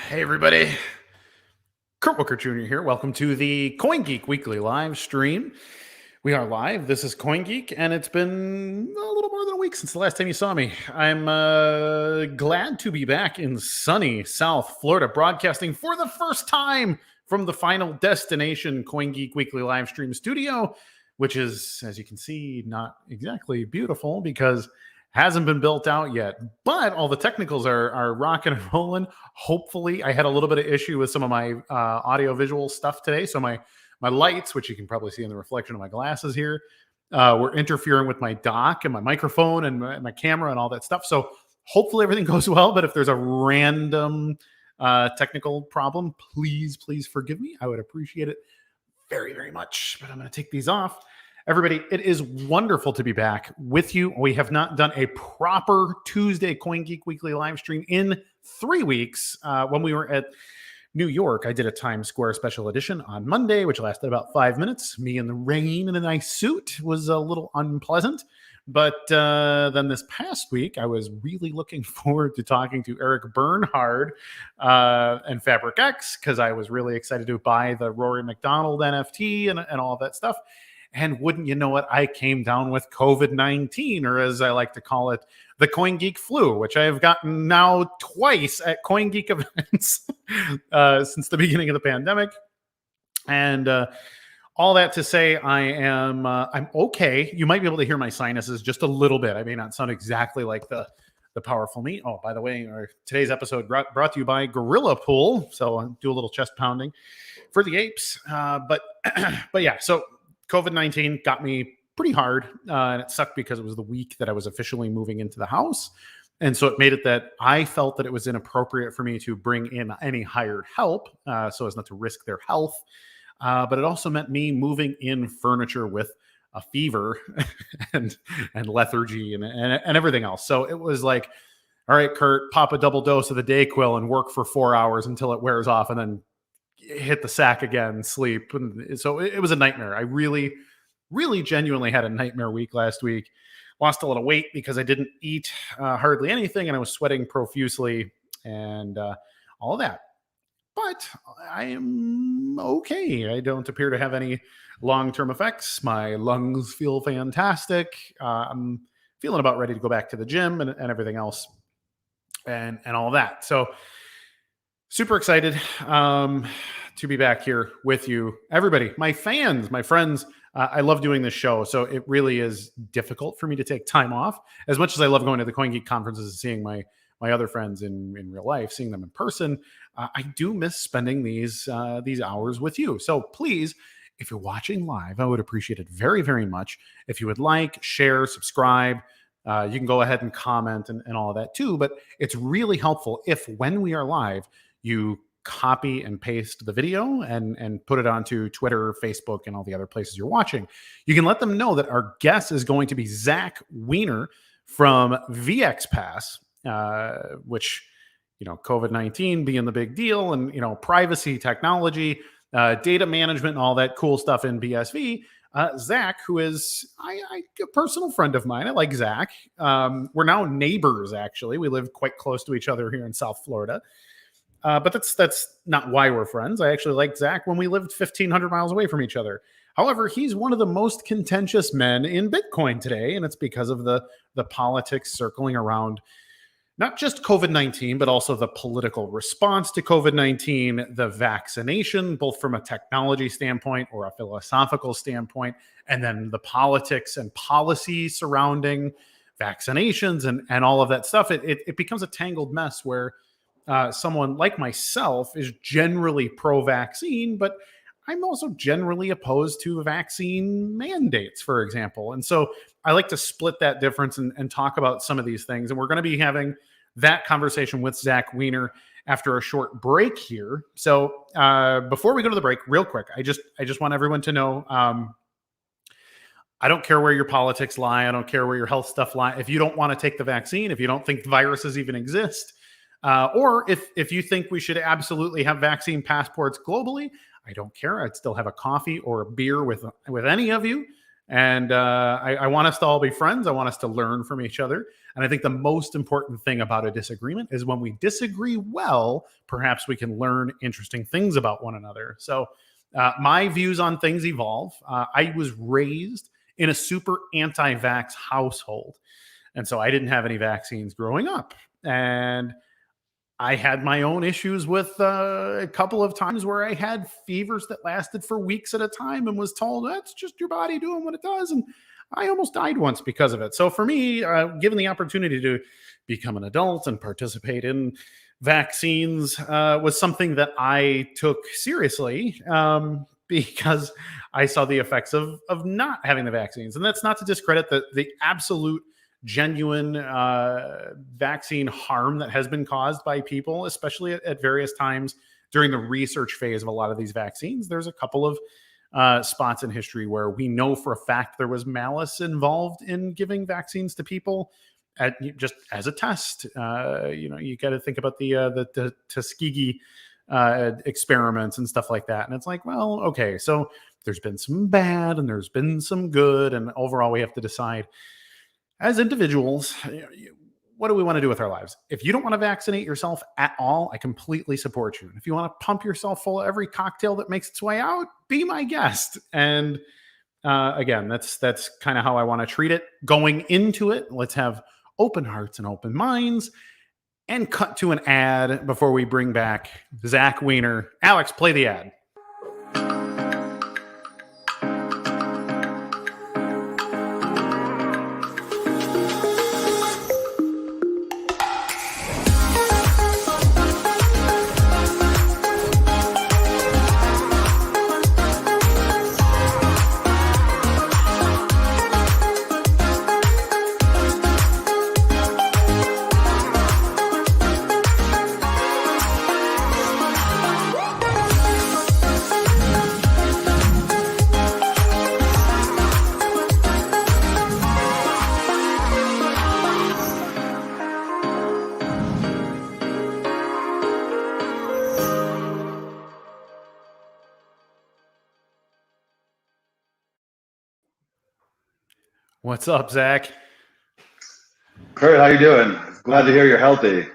Hey, everybody. Kurt Wuckert Jr. here. Welcome to the CoinGeek Weekly live stream. We are live. This is CoinGeek, and it's been a little more than a week since the last time you saw me. I'm glad to be back in sunny South Florida, broadcasting for the first time from the Final Destination CoinGeek Weekly live stream studio, which is, as you can see, not exactly beautiful because hasn't been built out yet, but all the technicals are rocking and rolling. Hopefully, I had a little bit of issue with some of my audio visual stuff today. So my lights, which you can probably see in the reflection of my glasses here, were interfering with my dock and my microphone and my camera and all that stuff. So hopefully everything goes well. But if there's a random technical problem, please forgive me. I would appreciate it very, very much. But I'm going to take these off. Everybody, it is wonderful to be back with you. We have not done a proper Tuesday CoinGeek Weekly live stream in 3 weeks. When we were at New York, I did a Times Square special edition on Monday, which lasted about 5 minutes. Me in the rain in a nice suit was a little unpleasant. But then this past week, I was really looking forward to talking to Eric Bernhard and Fabric X because I was really excited to buy the Rory McDonald NFT and all of that stuff. And wouldn't you know it, I came down with COVID-19, or as I like to call it, the CoinGeek flu, which I have gotten now twice at CoinGeek events since the beginning of the pandemic. And all that to say, I'm okay. You might be able to hear my sinuses just a little bit. I may not sound exactly like the powerful me. Oh, by the way, today's episode brought to you by Gorilla Pool. So I'll do a little chest pounding for the apes. But yeah, so COVID-19 got me pretty hard, and it sucked because it was the week that I was officially moving into the house. And so it made it that I felt that it was inappropriate for me to bring in any hired help so as not to risk their health. But it also meant me moving in furniture with a fever and lethargy and everything else. So it was like, all right, Kurt, pop a double dose of the Dayquil and work for 4 hours until it wears off, and then hit the sack again, sleep. And so it was a nightmare. I really genuinely had a nightmare week last week. Lost a lot of weight because I didn't eat hardly anything, and I was sweating profusely and all of that. But I am okay. I don't appear to have any long-term effects. My lungs feel fantastic. I'm feeling about ready to go back to the gym and everything else and all that. So super excited to be back here with you, everybody, my fans, my friends. I love doing this show, so it really is difficult for me to take time off. As much as I love going to the CoinGeek conferences and seeing my other friends in real life, seeing them in person, I do miss spending these hours with you. So please, if you're watching live, I would appreciate it very, very much if you would like, share, subscribe. You can go ahead and comment and all of that too. But it's really helpful if, when we are live, you copy and paste the video and put it onto Twitter, Facebook, and all the other places you're watching. You can let them know that our guest is going to be Zack Weiner from VXPass, which, COVID-19 being the big deal, and, privacy, technology, data management, and all that cool stuff in BSV. Zack, who is a personal friend of mine. I like Zack. We're now neighbors, actually. We live quite close to each other here in South Florida. But that's not why we're friends. I actually liked Zack when we lived 1,500 miles away from each other. However, he's one of the most contentious men in Bitcoin today, and it's because of the politics circling around not just COVID-19, but also the political response to COVID-19, the vaccination, both from a technology standpoint or a philosophical standpoint, and then the politics and policy surrounding vaccinations and all of that stuff. It becomes a tangled mess where someone like myself is generally pro-vaccine, but I'm also generally opposed to vaccine mandates, for example. And so I like to split that difference and talk about some of these things. And we're going to be having that conversation with Zack Weiner after a short break here. So before we go to the break, real quick, I just want everyone to know, I don't care where your politics lie. I don't care where your health stuff lie. If you don't want to take the vaccine, if you don't think viruses even exist, or if you think we should absolutely have vaccine passports globally, I don't care. I'd still have a coffee or a beer with any of you. And I want us to all be friends. I want us to learn from each other. And I think the most important thing about a disagreement is when we disagree well, perhaps we can learn interesting things about one another. So my views on things evolve. I was raised in a super anti-vax household. And so I didn't have any vaccines growing up. And I had my own issues with a couple of times where I had fevers that lasted for weeks at a time and was told that's just your body doing what it does. And I almost died once because of it. So for me, given the opportunity to become an adult and participate in vaccines was something that I took seriously because I saw the effects of not having the vaccines. And that's not to discredit the absolute genuine vaccine harm that has been caused by people, especially at various times during the research phase of a lot of these vaccines. There's a couple of spots in history where we know for a fact there was malice involved in giving vaccines to people just as a test. You got to think about the Tuskegee experiments and stuff like that. And it's like, well, okay, so there's been some bad and there's been some good. And overall, we have to decide as individuals, what do we want to do with our lives? If you don't want to vaccinate yourself at all, I completely support you. If you want to pump yourself full of every cocktail that makes its way out, be my guest. And again, that's kind of how I want to treat it. Going into it, let's have open hearts and open minds, and cut to an ad before we bring back Zack Weiner. Alex, play the ad. What's up, Zach? Kurt, how you doing? Glad to hear you're healthy.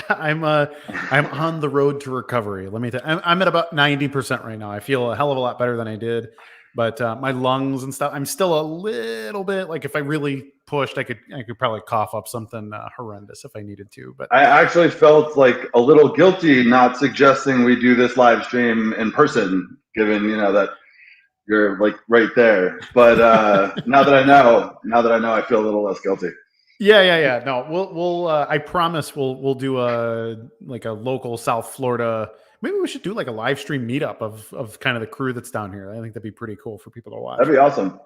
I'm on the road to recovery. Let me tell you, I'm at about 90% right now. I feel a hell of a lot better than I did, but my lungs and stuff, I'm still a little bit like if I really pushed, I could probably cough up something horrendous if I needed to. But I actually felt like a little guilty not suggesting we do this live stream in person, given that you're like right there. But now that I know, I feel a little less guilty. Yeah. No, we'll I promise we'll do a local South Florida. Maybe we should do like a live stream meetup of kind of the crew that's down here. I think that'd be pretty cool for people to watch. That'd be awesome.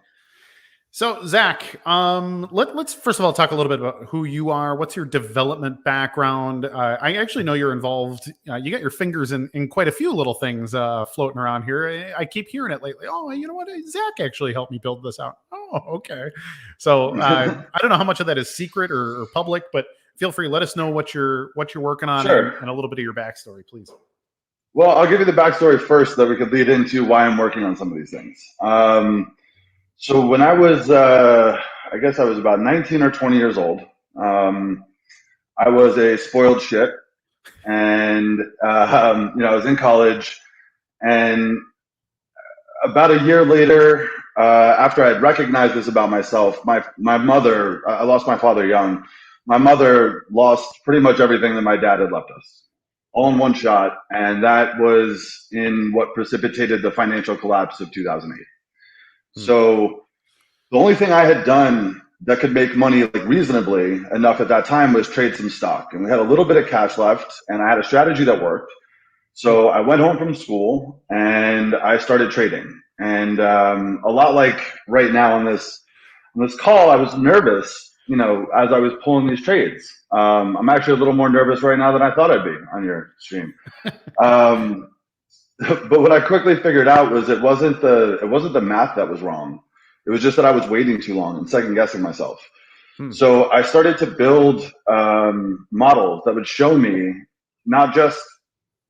So Zach, let's first of all talk a little bit about who you are. What's your development background? I actually know you're involved. You got your fingers in quite a few little things floating around here. I keep hearing it lately. Oh, you know what? Zach actually helped me build this out. Oh, okay. So I don't know how much of that is secret or public, but feel free. Let us know what you're working on. Sure. and a little bit of your backstory, please. Well, I'll give you the backstory first, so that we could lead into why I'm working on some of these things. So when I was, I guess I was about 19 or 20 years old, I was a spoiled shit. And, I was in college. And about a year later, after I had recognized this about myself, my mother, I lost my father young. My mother lost pretty much everything that my dad had left us, all in one shot. And that was in what precipitated the financial collapse of 2008. So the only thing I had done that could make money reasonably enough at that time was trade some stock. And we had a little bit of cash left, and I had a strategy that worked. So I went home from school and I started trading. And a lot like right now on this call, I was nervous, as I was pulling these trades. I'm actually a little more nervous right now than I thought I'd be on your stream. But what I quickly figured out was it wasn't the math that was wrong. It was just that I was waiting too long and second guessing myself. So I started to build models that would show me not just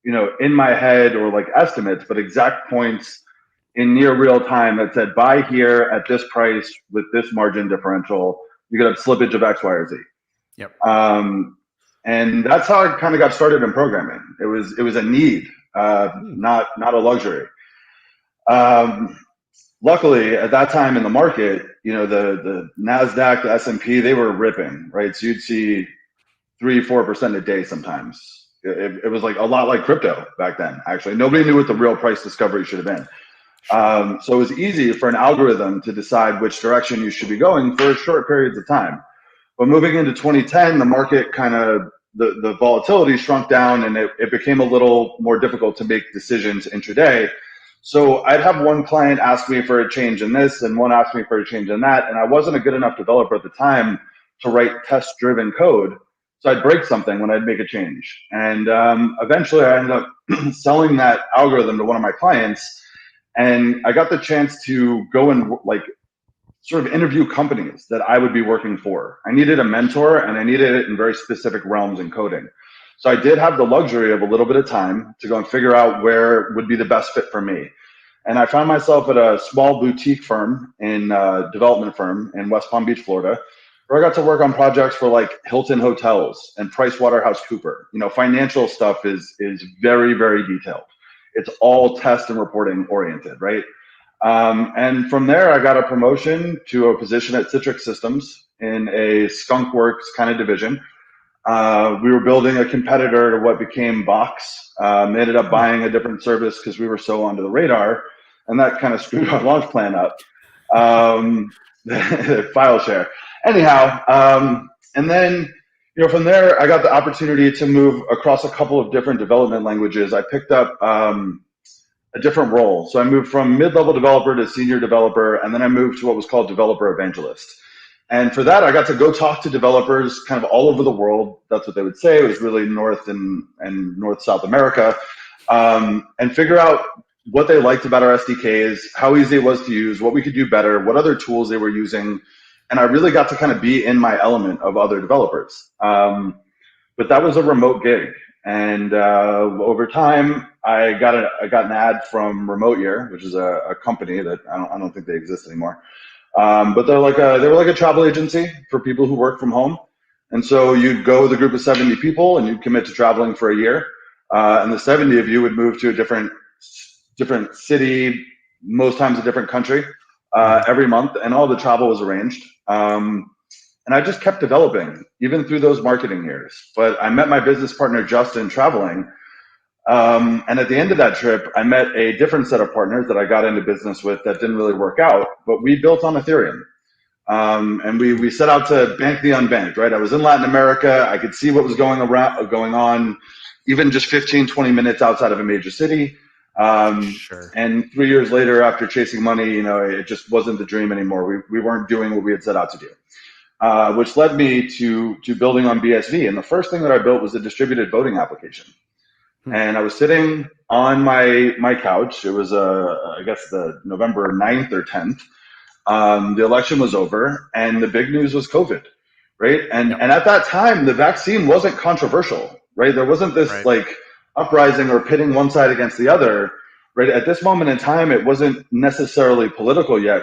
in my head or estimates, but exact points in near real time that said, buy here at this price with this margin differential. You could have slippage of X, Y, or Z. Yep. And that's how I kind of got started in programming. It was a need, not a luxury. Luckily, at that time in the market, the NASDAQ, the S&P, they were ripping, right? So you'd see 3-4% a day sometimes. It was like a lot like crypto back then, actually. Nobody knew what the real price discovery should have been. So it was easy for an algorithm to decide which direction you should be going for short periods of time. But moving into 2010, the market kind of, the volatility shrunk down, and it became a little more difficult to make decisions intraday. So I'd have one client ask me for a change in this and one ask me for a change in that. And I wasn't a good enough developer at the time to write test-driven code. So I'd break something when I'd make a change. And eventually I ended up selling that algorithm to one of my clients. And I got the chance to go and sort of interview companies that I would be working for. I needed a mentor, and I needed it in very specific realms in coding. So I did have the luxury of a little bit of time to go and figure out where would be the best fit for me. And I found myself at a small boutique firm development firm in West Palm Beach, Florida, where I got to work on projects for like Hilton Hotels and PricewaterhouseCoopers. Financial stuff is very, very detailed. It's all test and reporting oriented, right? And from there, I got a promotion to a position at Citrix Systems in a skunkworks kind of division. We were building a competitor to what became Box. They ended up buying a different service because we were so onto the radar, and that kind of screwed our launch plan up. File share. Anyhow, and then from there, I got the opportunity to move across a couple of different development languages. I picked up a different role. So I moved from mid-level developer to senior developer, and then I moved to what was called developer evangelist. And for that, I got to go talk to developers kind of all over the world. That's what they would say. It was really North and North-South America, and figure out what they liked about our SDKs, how easy it was to use, what we could do better, what other tools they were using. And I really got to kind of be in my element of other developers. But that was a remote gig. And over time, I got an ad from Remote Year, which is a company that I don't think they exist anymore. But they were like a travel agency for people who work from home. And so you'd go with a group of 70 people and you'd commit to traveling for a year. And the 70 of you would move to a different city, most times a different country, every month, and all the travel was arranged. And I just kept developing even through those marketing years. But I met my business partner, Justin, traveling. And at the end of that trip, I met a different set of partners that I got into business with that didn't really work out, but we built on Ethereum. And we set out to bank the unbanked, right? I was in Latin America. I could see what was going on, even just 15, 20 minutes outside of a major city. Sure. And 3 years later, after chasing money, it just wasn't the dream anymore. We weren't doing what we had set out to do. Which led me to building on BSV. And the first thing that I built was a distributed voting application. And I was sitting on my couch. It was, I guess, the November 9th or 10th. The election was over, and the big news was COVID, right? And at that time, the vaccine wasn't controversial, right? There wasn't this uprising or pitting one side against the other, right? At this moment in time, it wasn't necessarily political yet.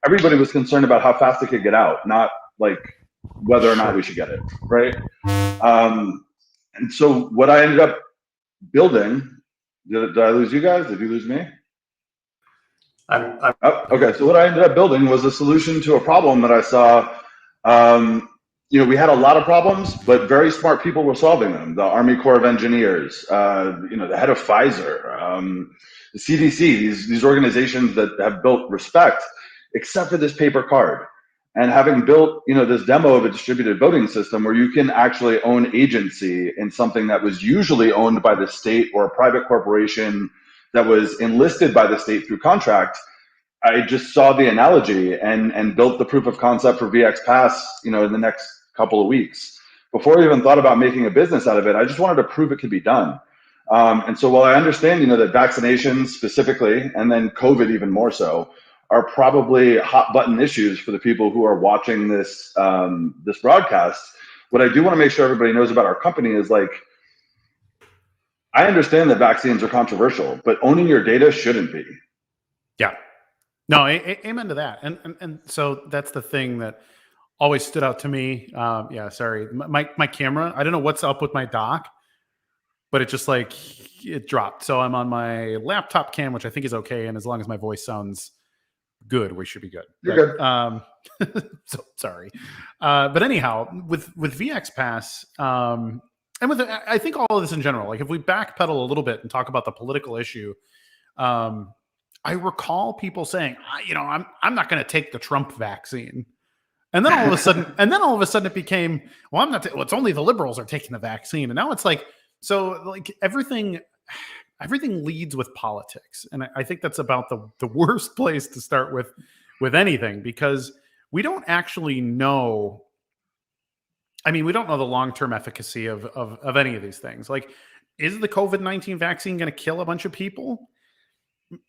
Everybody was concerned about how fast it could get out, not like whether or not we should get it, right? And so what I ended up building, did I lose you guys? Did you lose me? Okay, so what I ended up building was a solution to a problem that I saw. We had a lot of problems, but very smart people were solving them. The Army Corps of Engineers, the head of Pfizer, the CDC, these organizations that have built respect, except for this paper card. And having built, this demo of a distributed voting system where you can actually own agency in something that was usually owned by the state or a private corporation that was enlisted by the state through contract, I just saw the analogy and built the proof of concept for VXPass, in the next couple of weeks. Before I even thought about making a business out of it, I just wanted to prove it could be done. And so while I understand, that vaccinations specifically, and then COVID even more so, are probably hot button issues for the people who are watching this this broadcast, what I do want to make sure everybody knows about our company is I understand that vaccines are controversial, but owning your data shouldn't be. Yeah. No, amen to that. And so that's the thing that always stood out to me. Yeah, sorry. My camera, I don't know what's up with my dock, but it just like it dropped. So I'm on my laptop cam, which I think is okay. And as long as my voice sounds good, we should be good. You're But good. so sorry. But anyhow, with VXPass, and with I think all of this in general, like if we backpedal a little bit and talk about the political issue, um, I recall people saying, I'm not going to take the Trump vaccine. And then all of a sudden, it became, well, I'm not, well, it's only the liberals are taking the vaccine. And now it's like, so like everything leads with politics. And I think that's about the worst place to start with anything, because we don't actually know. I mean, we don't know the long-term efficacy of any of these things. Like, is the COVID-19 vaccine going to kill a bunch of people?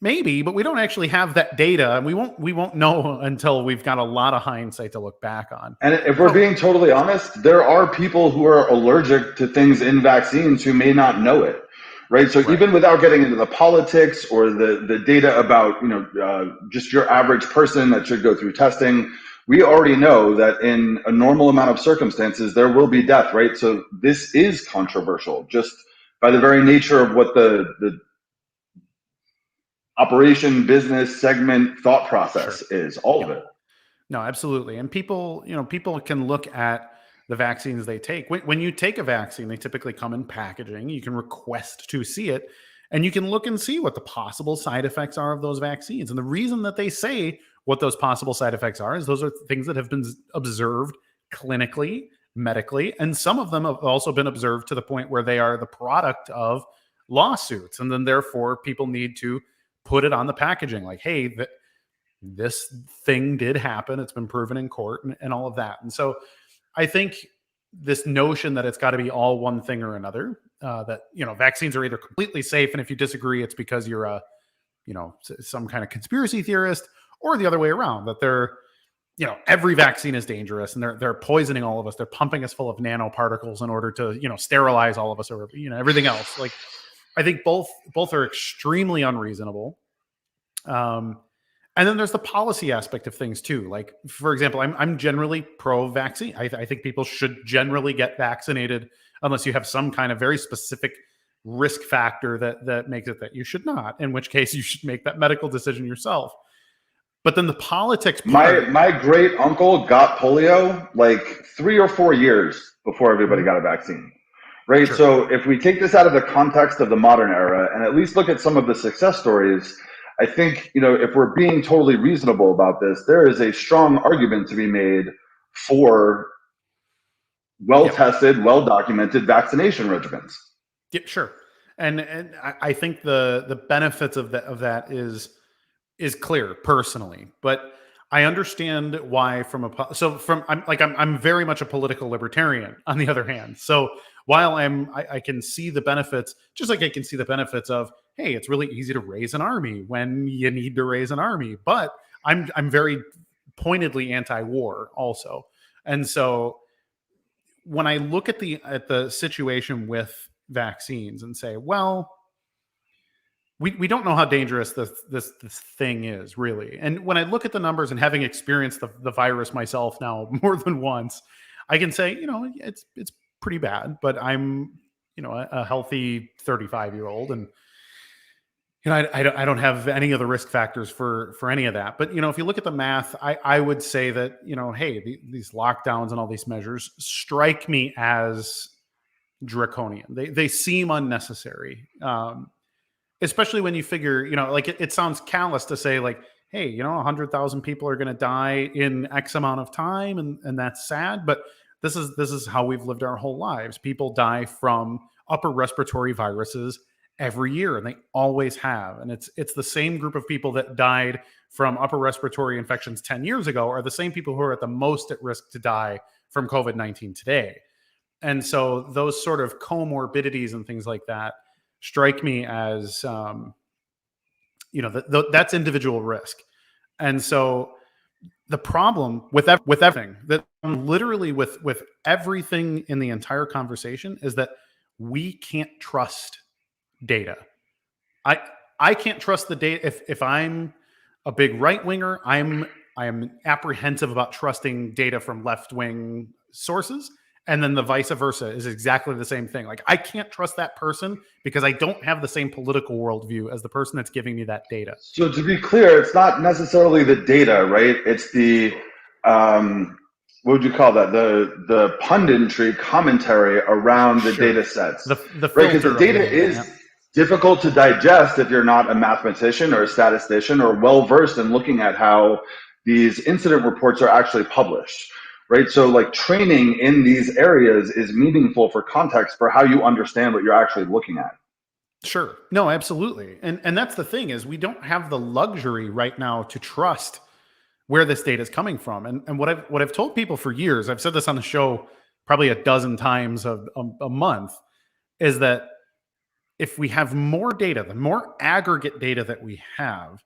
Maybe, but we don't actually have that data, and we won't know until we've got a lot of hindsight to look back on. And if we're being totally honest, there are people who are allergic to things in vaccines who may not know it, right? So even without getting into the politics or the data about just your average person that should go through testing, we already know that in a normal amount of circumstances there will be death, right? So this is controversial just by the very nature of what the operation, business, segment, thought process is, all of it. No, absolutely. And people can look at the vaccines they take. When you take a vaccine, they typically come in packaging. You can request to see it, and you can look and see what the possible side effects are of those vaccines. And the reason that they say what those possible side effects are is those are things that have been observed clinically, medically, and some of them have also been observed to the point where they are the product of lawsuits. And then therefore people need to put it on the packaging, like, hey, this thing did happen. It's been proven in court, and all of that. And so I think this notion that it's got to be all one thing or another, that, vaccines are either completely safe, and if you disagree, it's because you're a, some kind of conspiracy theorist, or the other way around, that they're, every vaccine is dangerous and they're poisoning all of us. They're pumping us full of nanoparticles in order to, sterilize all of us, or, everything else. Like, I think both are extremely unreasonable. And then there's the policy aspect of things too. Like, for example, I'm generally pro-vaccine. I think people should generally get vaccinated unless you have some kind of very specific risk factor that makes it that you should not, in which case you should make that medical decision yourself. But then the politics part, my great uncle got polio like 3 or 4 years before everybody got a vaccine. Right. Sure. So if we take this out of the context of the modern era and at least look at some of the success stories, I think, if we're being totally reasonable about this, there is a strong argument to be made for well-tested, well-documented vaccination regimens. Yeah, sure. And I think the benefits of that is clear personally, but I understand why I'm very much a political libertarian on the other hand. So while I can see the benefits, just like I can see the benefits of, hey, it's really easy to raise an army when you need to raise an army, but I'm very pointedly anti-war also. And so when I look at the situation with vaccines and say, well, we don't know how dangerous this thing is really. And when I look at the numbers, and having experienced the virus myself now more than once, I can say, it's pretty bad, but I'm, a healthy 35-year-old, and I don't have any of the risk factors for any of that. But if you look at the math, I would say that, hey, these lockdowns and all these measures strike me as draconian. They seem unnecessary. Especially when you figure, like it sounds callous to say, like, hey, 100,000 people are going to die in X amount of time, and that's sad. But this is how we've lived our whole lives. People die from upper respiratory viruses every year, and they always have. And it's the same group of people that died from upper respiratory infections 10 years ago are the same people who are at the most at risk to die from COVID-19 today. And so those sort of comorbidities and things like that strike me as, that's individual risk. And so the problem with everything, that literally with everything in the entire conversation, is that we can't trust data. I can't trust the data. If I'm a big right winger, I am apprehensive about trusting data from left wing sources. And then the vice versa is exactly the same thing. Like, I can't trust that person because I don't have the same political worldview as the person that's giving me that data. So to be clear, it's not necessarily the data, right? It's the what would you call that? The punditry commentary around the data sets, the right? Because the data is difficult to digest if you're not a mathematician or a statistician or well versed in looking at how these incident reports are actually published, right? So like training in these areas is meaningful for context for how you understand what you're actually looking at. Sure. No, absolutely. And that's the thing, is we don't have the luxury right now to trust where this data is coming from. And what I've told people for years, I've said this on the show probably a dozen times a month, is that if we have more data, the more aggregate data that we have,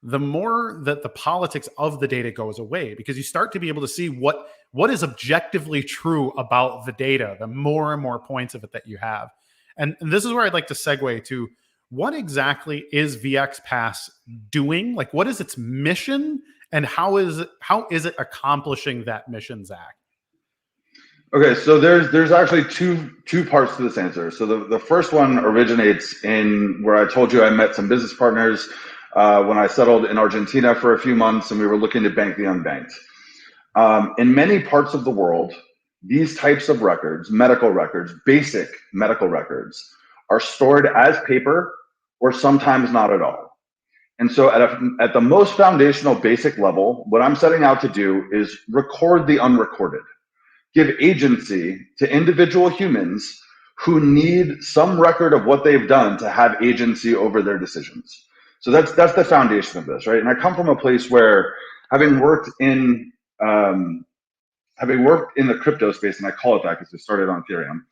the more that the politics of the data goes away, because you start to be able to see what is objectively true about the data, the more and more points of it that you have. And this is where I'd like to segue to, what exactly is VXPass doing? Like, what is its mission, and how is it accomplishing that mission, Zach? Okay, so there's actually two parts to this answer. So the first one originates in where I told you I met some business partners when I settled in Argentina for a few months, and we were looking to bank the unbanked. In many parts of the world, these types of records, medical records, basic medical records, are stored as paper or sometimes not at all. And so at the most foundational basic level, what I'm setting out to do is record the unrecorded. Give agency to individual humans who need some record of what they've done to have agency over their decisions. So that's the foundation of this, right? And I come from a place where, having worked in the crypto space, and I call it that because it started on Ethereum,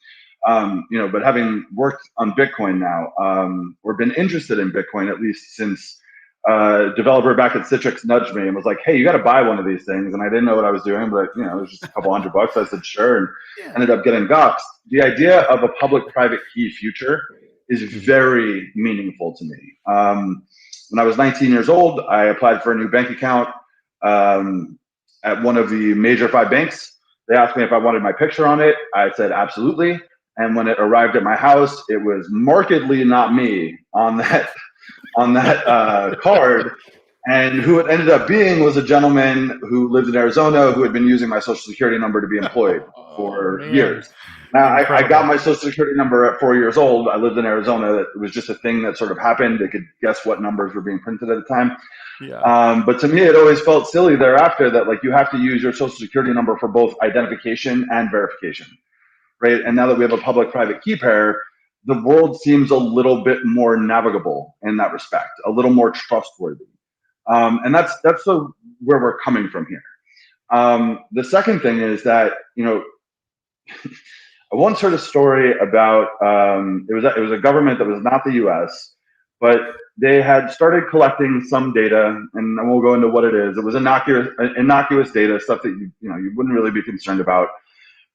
but having worked on Bitcoin now, or been interested in Bitcoin at least since developer back at Citrix nudged me and was like, "Hey, you got to buy one of these things." And I didn't know what I was doing, but it was just a couple $100. I said, "Sure," and ended up getting doxxed. The idea of a public-private key future is very meaningful to me. When I was 19 years old, I applied for a new bank account at one of the major 5 banks. They asked me if I wanted my picture on it. I said absolutely. And when it arrived at my house, it was markedly not me on that card. And who it ended up being was a gentleman who lived in Arizona who had been using my social security number to be employed for years. Now, I got my social security number at 4 years old. I lived in Arizona. It was just a thing that sort of happened. They could guess what numbers were being printed at the time. Yeah. But to me, it always felt silly thereafter that like you have to use your social security number for both identification and verification, right? And now that we have a public-private key pair, the world seems a little bit more navigable in that respect, a little more trustworthy. And that's where we're coming from here. The second thing is that, I once heard a story about, it was a government that was not the US, but they had started collecting some data, and I won't go into what it is. It was innocuous data, stuff that you wouldn't really be concerned about.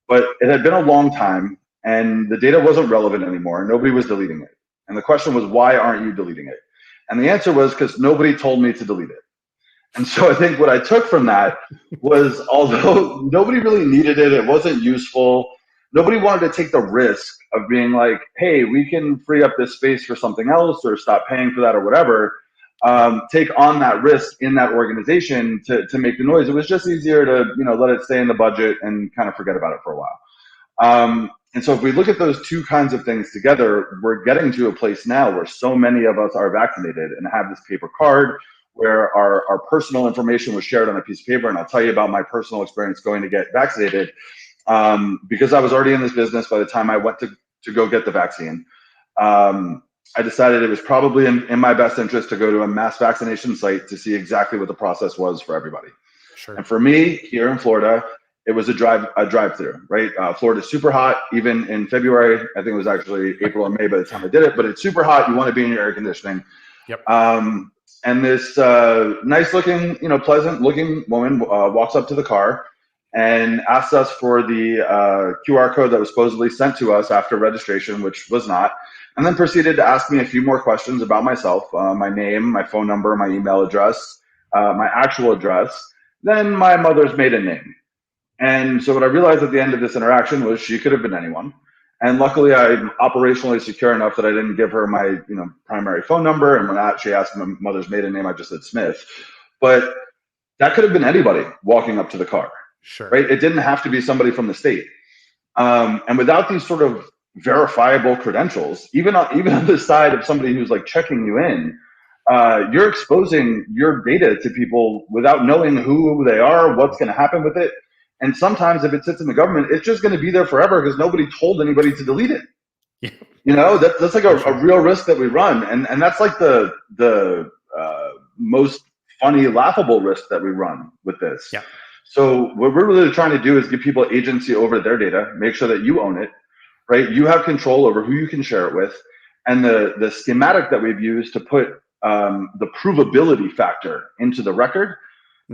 But it had been a long time, and the data wasn't relevant anymore. Nobody was deleting it. And the question was, why aren't you deleting it? And the answer was, because nobody told me to delete it. And so I think what I took from that was, although nobody really needed it, it wasn't useful, nobody wanted to take the risk of being like, hey, we can free up this space for something else or stop paying for that or whatever, take on that risk in that organization to make the noise. It was just easier to let it stay in the budget and kind of forget about it for a while. And so if we look at those two kinds of things together, we're getting to a place now where so many of us are vaccinated and have this paper card where our personal information was shared on a piece of paper. And I'll tell you about my personal experience going to get vaccinated. Because I was already in this business by the time I went to go get the vaccine. I decided it was probably in my best interest to go to a mass vaccination site to see exactly what the process was for everybody. Sure. And for me, here in Florida, it was a drive-through, right? Florida's super hot, even in February. I think it was actually April or May by the time I did it, but it's super hot. You want to be in your air conditioning. Yep. And this nice-looking, pleasant-looking woman walks up to the car and asked us for the QR code that was supposedly sent to us after registration, which was not, and then proceeded to ask me a few more questions about myself, my name, my phone number, my email address, my actual address than my mother's maiden name. And so what I realized at the end of this interaction was she could have been anyone. And luckily, I'm operationally secure enough that I didn't give her my primary phone number. And when she asked my mother's maiden name, I just said Smith. But that could have been anybody walking up to the car. Sure. Right? It didn't have to be somebody from the state. And without these sort of verifiable credentials, even on the side of somebody who's like checking you in, you're exposing your data to people without knowing who they are, what's going to happen with it. And sometimes if it sits in the government, it's just going to be there forever because nobody told anybody to delete it. Yeah. That's like a real risk that we run. And that's like the most funny, laughable risk that we run with this. Yeah. So what we're really trying to do is give people agency over their data, make sure that you own it, right? You have control over who you can share it with. And the schematic that we've used to put the provability factor into the record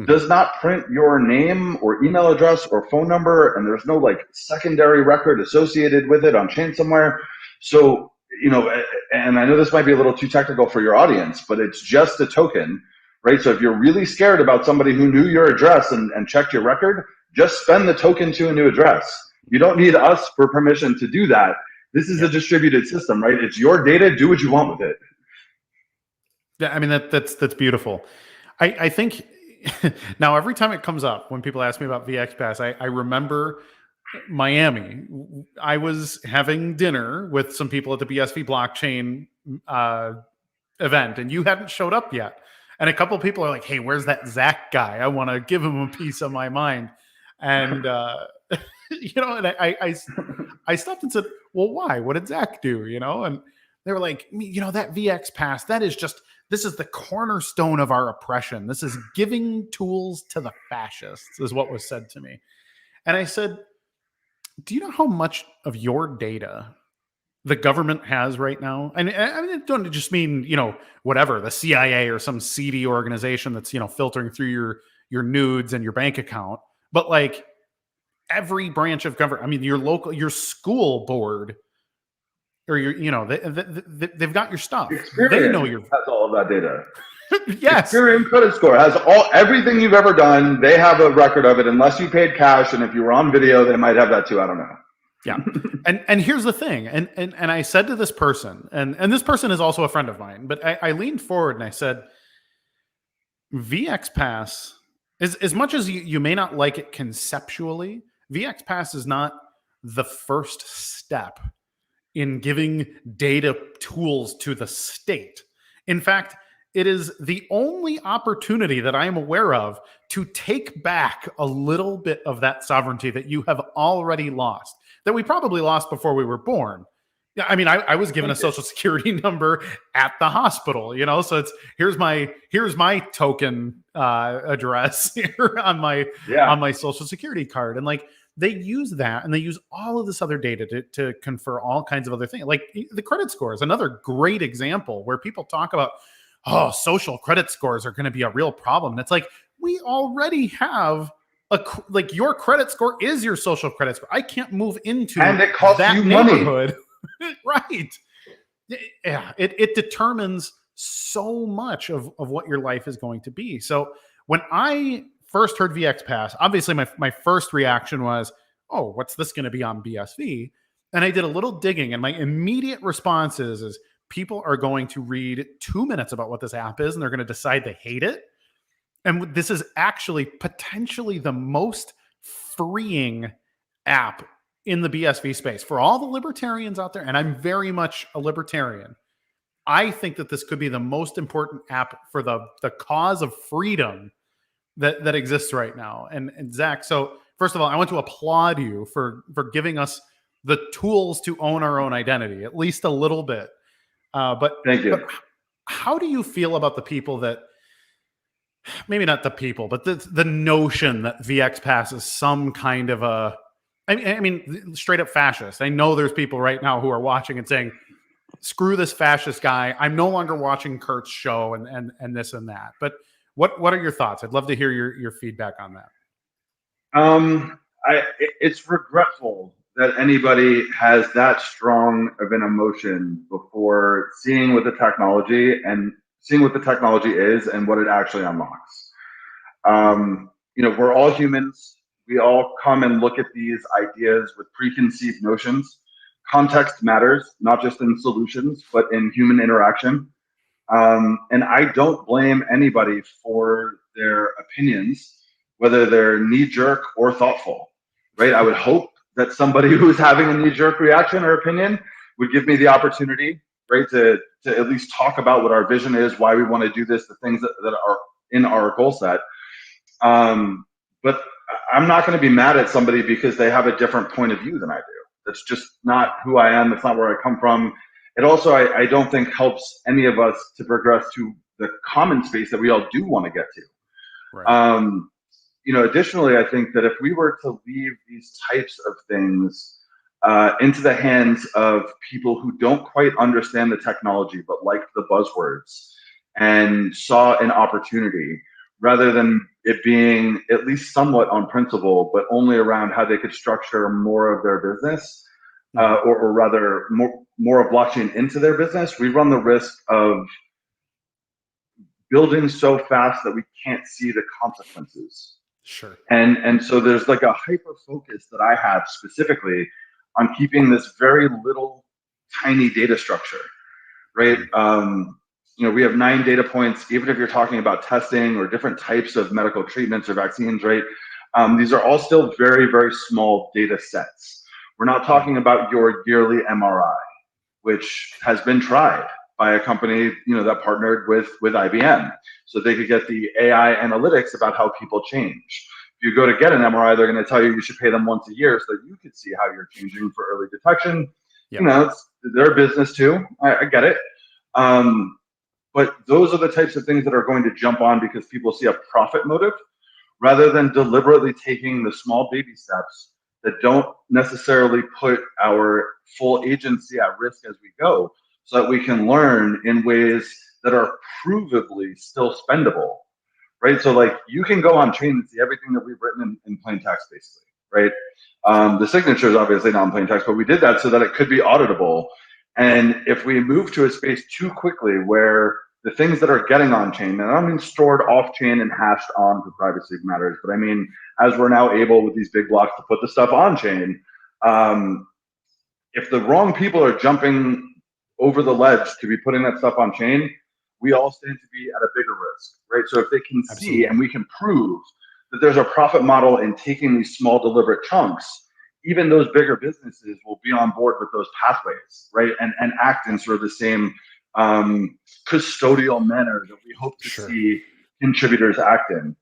does not print your name or email address or phone number, and there's no like secondary record associated with it on chain somewhere. So, and I know this might be a little too technical for your audience, but it's just a token, right? So if you're really scared about somebody who knew your address and checked your record, just spend the token to a new address. You don't need us for permission to do that. This is a distributed system, right? It's your data. Do what you want with it. Yeah, I mean, that's beautiful. I think now every time it comes up when people ask me about VXPass, I remember Miami. I was having dinner with some people at the BSV blockchain event, and you hadn't showed up yet. And a couple of people are like, "Hey, where's that Zack guy? I want to give him a piece of my mind." And and I stopped and said, "Well, why? What did Zack do?" And they were like, "That VXPass, this is the cornerstone of our oppression. This is giving tools to the fascists," is what was said to me. And I said, "Do you know how much of your data the government has right now?" And I mean, it don't just mean, whatever, the CIA or some seedy organization that's, filtering through your nudes and your bank account, but like every branch of government. I mean, your school board, or they've got your stuff. They know has all of that data. Yes. Experian credit score has everything you've ever done. They have a record of it, unless you paid cash. And if you were on video, they might have that too. I don't know. Yeah. And here's the thing. And I said to this person, and this person is also a friend of mine, but I leaned forward and I said, VXPass, as much as you may not like it conceptually, VXPass is not the first step in giving data tools to the state. In fact, it is the only opportunity that I am aware of to take back a little bit of that sovereignty that you have already lost, that we probably lost before we were born. Yeah, I mean, I was given a social security number at the hospital, so it's here's my token address here on my social security card, and like they use that, and they use all of this other data to confer all kinds of other things. Like the credit score is another great example where people talk about, oh, social credit scores are going to be a real problem. And it's like, we already have your credit score is your social credit score. I can't move into and it costs that you neighborhood. Money. Right. Yeah. It determines so much of what your life is going to be. So when I first heard VXPass, obviously my first reaction was, oh, what's this going to be on BSV? And I did a little digging, and my immediate response is people are going to read 2 minutes about what this app is, and they're going to decide they hate it. And this is actually potentially the most freeing app in the BSV space for all the libertarians out there. And I'm very much a libertarian. I think that this could be the most important app for the cause of freedom that exists right now. And Zack, so first of all, I want to applaud you for giving us the tools to own our own identity, at least a little bit. But thank you. But how do you feel about the people that, maybe not the people, but the notion that VXPass is some kind of a, I mean, straight up fascist? I know there's people right now who are watching and saying, screw this fascist guy. I'm no longer watching Kurt's show and this and that. But what are your thoughts? I'd love to hear your feedback on that. It's regretful that anybody has that strong of an emotion before seeing what the technology is and what it actually unlocks. We're all humans. We all come and look at these ideas with preconceived notions. Context matters, not just in solutions, but in human interaction. And I don't blame anybody for their opinions, whether they're knee-jerk or thoughtful, right? I would hope that somebody who's having a knee-jerk reaction or opinion would give me the opportunity, right, to at least talk about what our vision is, why we want to do this, the things that are in our goal set. But I'm not going to be mad at somebody because they have a different point of view than I do. That's just not who I am. That's not where I come from. It also, I don't think helps any of us to progress to the common space that we all do want to get to. Right. Additionally, I think that if we were to leave these types of things into the hands of people who don't quite understand the technology but like the buzzwords and saw an opportunity, rather than it being at least somewhat on principle, but only around how they could structure more of their business, or rather more of blockchain into their business, we run the risk of building so fast that we can't see the consequences. Sure. And so there's like a hyper focus that I have specifically on keeping this very little tiny data structure, right? We have 9 data points. Even if you're talking about testing or different types of medical treatments or vaccines, right? These are all still very, very small data sets. We're not talking about your yearly MRI, which has been tried by a company, that partnered with IBM, so they could get the AI analytics about how people change. If you go to get an MRI, they're going to tell you should pay them once a year so that you could see how you're changing for early detection. Yep. It's their business too. I get it. But those are the types of things that are going to jump on because people see a profit motive, rather than deliberately taking the small baby steps that don't necessarily put our full agency at risk as we go, so that we can learn in ways that are provably still spendable, right? So like you can go on chain and see everything that we've written in plain text, basically, right? The signature is obviously not in plain text, but we did that so that it could be auditable. And if we move to a space too quickly where the things that are getting on chain, and I don't mean stored off chain and hashed on for privacy matters, but I mean, as we're now able with these big blocks to put the stuff on chain, if the wrong people are jumping over the ledge to be putting that stuff on chain, we all stand to be at a bigger risk, right? So if they can see and we can prove that there's a profit model in taking these small deliberate chunks, even those bigger businesses will be on board with those pathways, right? And act in sort of the same custodial manner that we hope to see contributors act in.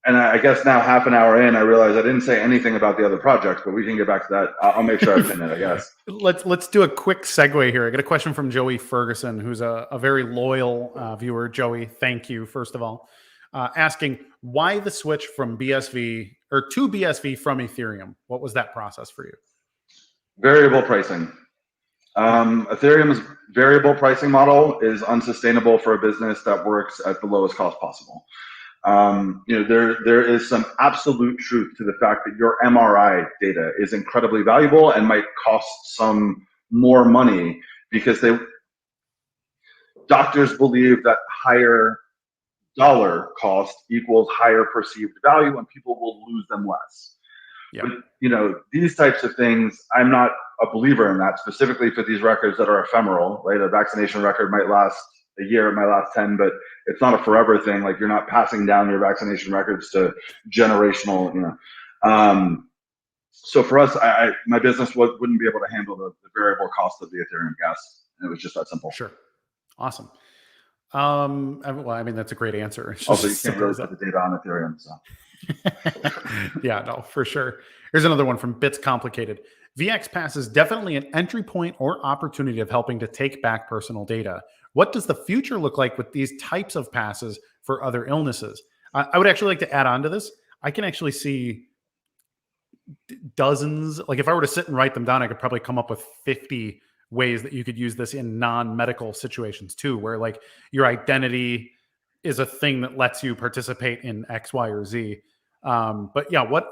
And I guess now half an hour in, I realize I didn't say anything about the other projects, but we can get back to that. I'll make sure I pin it, I guess. Let's do a quick segue here. I got a question from Joey Ferguson, who's a very loyal viewer. Joey, thank you, first of all. Asking, why the switch from BSV or to BSV from Ethereum? What was that process for you? Variable pricing. Ethereum's variable pricing model is unsustainable for a business that works at the lowest cost possible. There is some absolute truth to the fact that your MRI data is incredibly valuable and might cost some more money because doctors believe that higher dollar cost equals higher perceived value and people will lose them less. Yep. But these types of things, I'm not a believer in that, specifically for these records that are ephemeral, right? A vaccination record might last a year, it might last 10, but it's not a forever thing. Like you're not passing down your vaccination records to generational, So for us, my business wouldn't be able to handle the variable cost of the Ethereum gas. And it was just that simple. Sure. Awesome. Well, I mean, that's a great answer. Also, you can't really put the data on Ethereum, so. Yeah, no, for sure. Here's another one from Bits Complicated. VXPass is definitely an entry point or opportunity of helping to take back personal data. What does the future look like with these types of passes for other illnesses? I would actually like to add on to this. I can actually see dozens. Like if I were to sit and write them down, I could probably come up with 50 ways that you could use this in non-medical situations too, where like your identity is a thing that lets you participate in X, Y, or Z. But yeah, what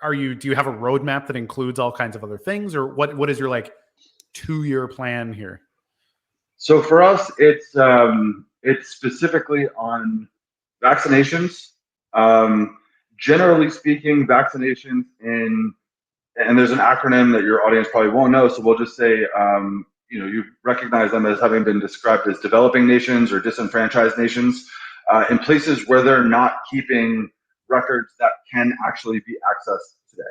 are you? Do you have a roadmap that includes all kinds of other things, or what is your like 2-year plan here? So for us, it's specifically on vaccinations. Generally speaking, vaccinations and there's an acronym that your audience probably won't know, so we'll just say, you recognize them as having been described as developing nations or disenfranchised nations, in places where they're not keeping records that can actually be accessed today,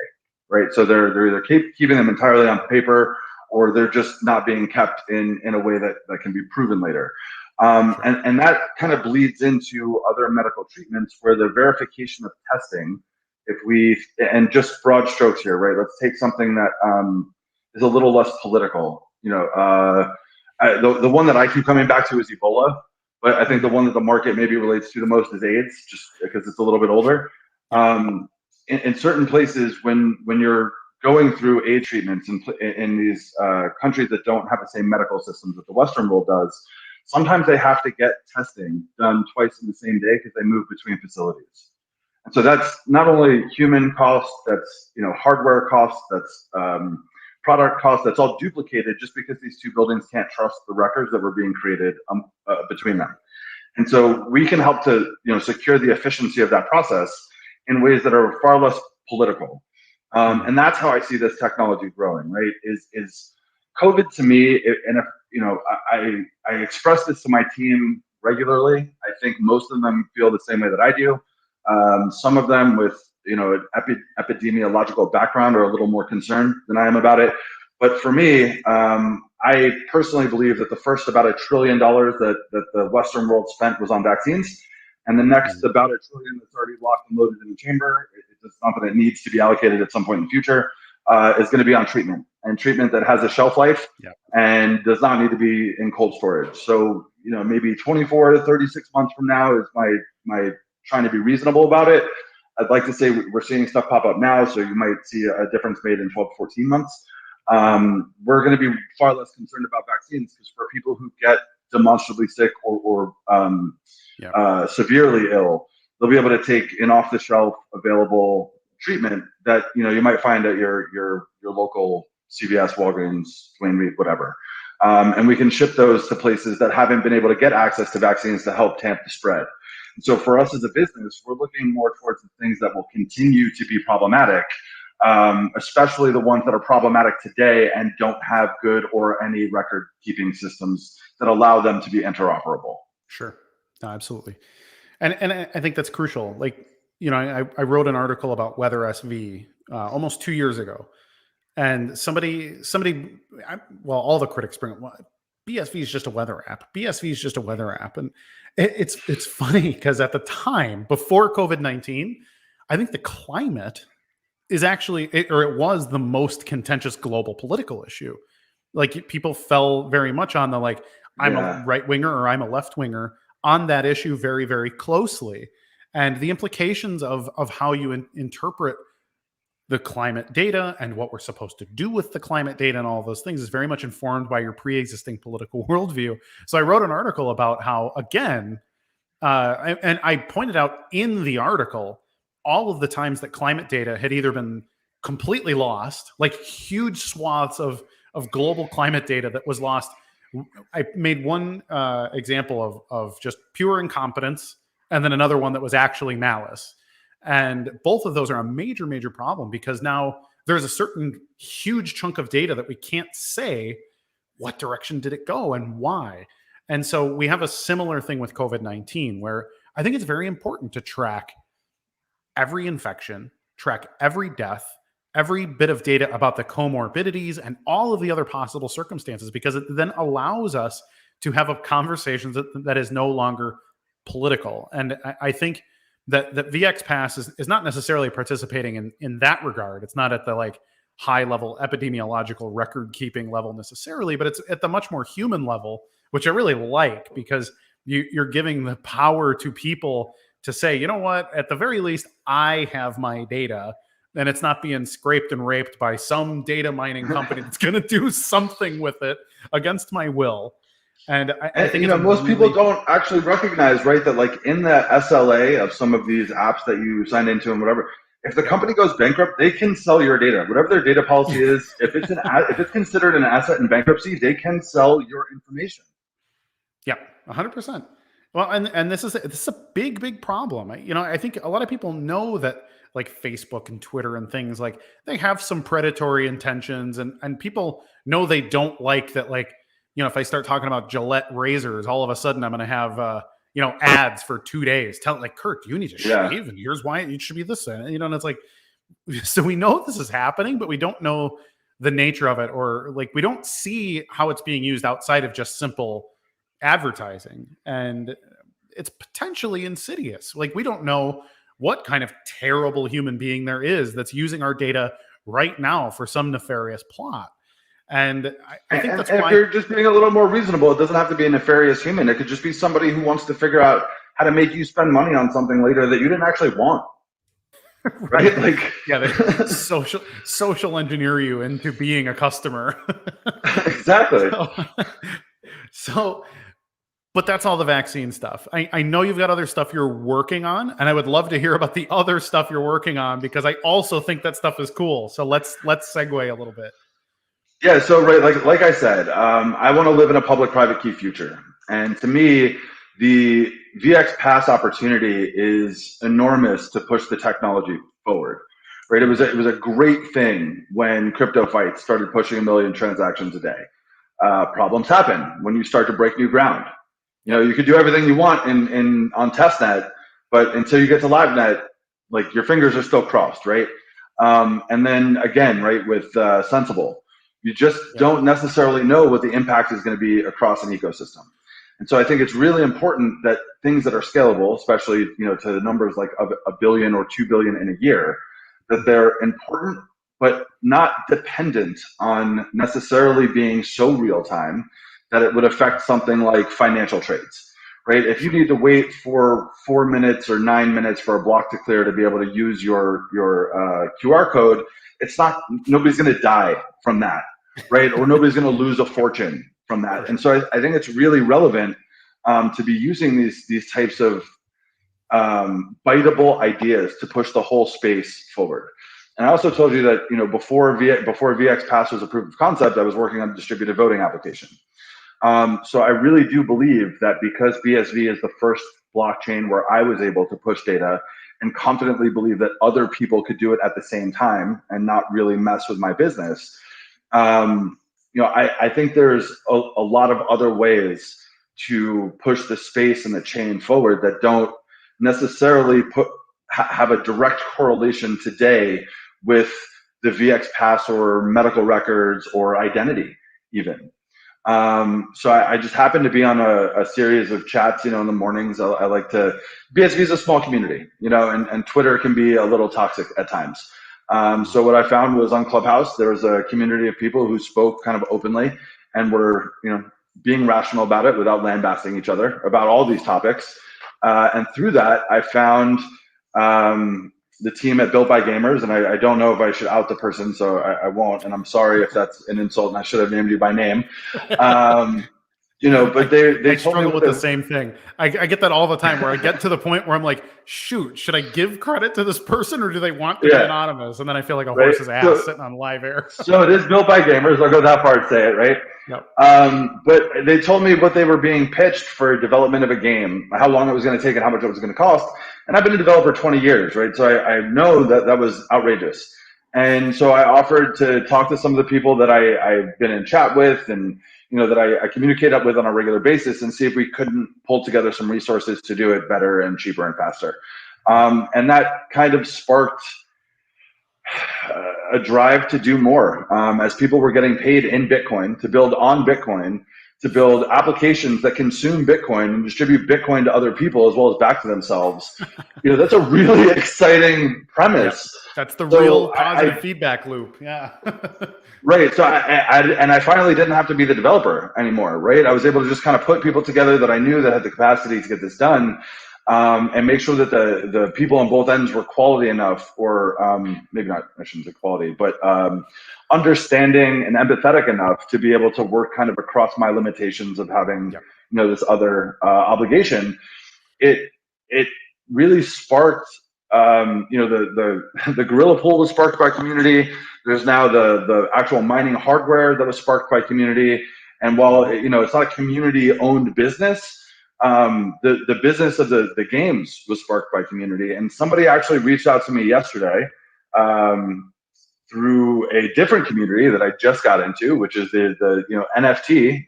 right? So they're either keeping them entirely on paper, or they're just not being kept in a way that can be proven later. Sure. And that kind of bleeds into other medical treatments where the verification of testing, and just broad strokes here, right? Let's take something that is a little less political. The one that I keep coming back to is Ebola, but I think the one that the market maybe relates to the most is AIDS, just because it's a little bit older. In certain places, when you're going through AIDS treatments in these countries that don't have the same medical systems that the Western world does, sometimes they have to get testing done twice in the same day because they move between facilities. And so that's not only human cost, that's hardware costs, that's product costs, that's all duplicated just because these two buildings can't trust the records that were being created between them. And so we can help to secure the efficiency of that process in ways that are far less political. And that's how I see this technology growing, right? Is COVID to me, and if I express this to my team regularly. I think most of them feel the same way that I do. Some of them with an epidemiological background are a little more concerned than I am about it. But for me, I personally believe that the first about $1 trillion that the Western world spent was on vaccines, and the next about $1 trillion that's already locked and loaded in the chamber, it's something that needs to be allocated at some point in the future, is going to be on treatment, and treatment that has a shelf life and does not need to be in cold storage. So maybe 24 to 36 months from now is my trying to be reasonable about it. I'd like to say we're seeing stuff pop up now, so you might see a difference made in 12 to 14 months. We're going to be far less concerned about vaccines because for people who get demonstrably sick or severely ill, they'll be able to take an off-the-shelf available treatment that you might find at your local CVS, Walgreens, Duane Reade, whatever. And we can ship those to places that haven't been able to get access to vaccines to help tamp the spread. And so for us as a business, we're looking more towards the things that will continue to be problematic, especially the ones that are problematic today and don't have good or any record-keeping systems that allow them to be interoperable. Sure, no, absolutely. And I think that's crucial. Like, I wrote an article about Weather SV almost 2 years ago. And somebody, all the critics bring up, BSV is just a weather app. BSV is just a weather app. And it's funny because at the time, before COVID-19, I think the climate is it was the most contentious global political issue. Like, people fell very much on the, I'm a right winger or I'm a left winger on that issue very, very closely. And the implications of how you interpret the climate data and what we're supposed to do with the climate data and all of those things is very much informed by your pre-existing political worldview. So I wrote an article about how, again, and I pointed out in the article all of the times that climate data had either been completely lost, like huge swaths of global climate data that was lost. I made one example of just pure incompetence, and then another one that was actually malice. And both of those are a major, major problem because now there's a certain huge chunk of data that we can't say what direction did it go and why. And so we have a similar thing with COVID-19 where I think it's very important to track every infection, track every death, every bit of data about the comorbidities and all of the other possible circumstances, because it then allows us to have a conversation that is no longer political. And I think that VXPass is not necessarily participating in that regard. It's not at the high level epidemiological record keeping level necessarily, but it's at the much more human level, which I really like, because you're giving the power to people to say, you know what, at the very least, I have my data and it's not being scraped and raped by some data mining company that's going to do something with it against my will. And I think most people don't actually recognize, right, that in the SLA of some of these apps that you sign into and whatever, if the company goes bankrupt, they can sell your data, whatever their data policy is. If it's considered an asset in bankruptcy, they can sell your information. Yeah, 100%. Well, and this is a big problem. I think a lot of people know that like Facebook and Twitter and things like they have some predatory intentions, and people know they don't like that. Like, if I start talking about Gillette razors, all of a sudden I'm going to have ads for 2 days. Tell like Kurt, you need to Yeah. shave, and here's why it should be this. And it's like, so we know this is happening, but we don't know the nature of it, or like we don't see how it's being used outside of just simple advertising, and it's potentially insidious. Like we don't know what kind of terrible human being there is that's using our data right now for some nefarious plot. And I think that's And if why. you're just being a little more reasonable, it doesn't have to be a nefarious human. It could just be somebody who wants to figure out how to make you spend money on something later that you didn't actually want. Right? Like, Yeah, they social engineer you into being a customer. exactly. so but that's all the vaccine stuff. I know you've got other stuff you're working on, and I would love to hear about the other stuff you're working on, because I also think that stuff is cool. So let's segue a little bit. Yeah. So right, like I said, I want to live in a public-private key future, and to me, the VXPass opportunity is enormous to push the technology forward. Right. It was a great thing when crypto fights started pushing 1 million transactions a day. Problems happen when you start to break new ground. You could do everything you want in on testnet, but until you get to livenet, like your fingers are still crossed, right? And then again, right, with Sensible, you just don't necessarily know what the impact is going to be across an ecosystem. And so I think it's really important that things that are scalable, especially to the numbers like of 1 billion or 2 billion in a year, that they're important, but not dependent on necessarily being so real time that it would affect something like financial trades, right? If you need to wait for 4 minutes or 9 minutes for a block to clear to be able to use your QR code, nobody's going to die from that, right? Or nobody's going to lose a fortune from that. And so I think it's really relevant to be using these types of biteable ideas to push the whole space forward. And I also told you that before VXPass was a proof of concept, I was working on a distributed voting application. So I really do believe that because BSV is the first blockchain where I was able to push data, and confidently believe that other people could do it at the same time and not really mess with my business. I think there's a lot of other ways to push the space and the chain forward that don't necessarily have a direct correlation today with the VXPass or medical records or identity even. So I just happen to be on a series of chats, in the mornings. I like to, BSV is a small community, and Twitter can be a little toxic at times. So what I found was on Clubhouse, there was a community of people who spoke kind of openly and were, being rational about it without lambasting each other about all these topics. And through that, I found the team at Built by Gamers, and I don't know if I should out the person, so I won't. And I'm sorry if that's an insult, and I should have named you by name. But they told me with the same thing. I get that all the time, where I get to the point where I'm like, shoot, should I give credit to this person, or do they want to be anonymous? And then I feel like a horse's ass sitting on live air. So it is Built by Gamers. I'll go that far and say it, right? Yep. But they told me what they were being pitched for development of a game, how long it was going to take, and how much it was going to cost. And I've been a developer 20 years, right? So I know that was outrageous. And so I offered to talk to some of the people that I've been in chat with, and that I communicate up with on a regular basis, and see if we couldn't pull together some resources to do it better and cheaper and faster. And that kind of sparked a drive to do more, as people were getting paid in Bitcoin to build on Bitcoin, to build applications that consume Bitcoin and distribute Bitcoin to other people as well as back to themselves. That's a really exciting premise. Yep. That's the real positive feedback loop. Yeah. Right. So I finally didn't have to be the developer anymore. Right. I was able to just kind of put people together that I knew that had the capacity to get this done. And make sure that the people on both ends were quality enough, or maybe not, I shouldn't say quality, but understanding and empathetic enough to be able to work kind of across my limitations of having, this other obligation. It really sparked, the Gorilla Pool was sparked by community. There's now the actual mining hardware that was sparked by community. And while it's not a community-owned business, the business of the games was sparked by community. And somebody actually reached out to me yesterday through a different community that I just got into, which is the NFT,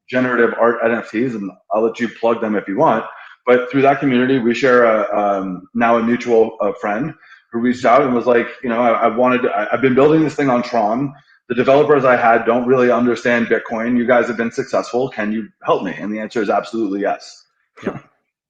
generative art NFTs, and I'll let you plug them if you want. But through that community, we share now a mutual friend who reached out and was like, I've been building this thing on Tron. The developers I had don't really understand Bitcoin. You guys have been successful. Can you help me? And the answer is absolutely yes. Yeah.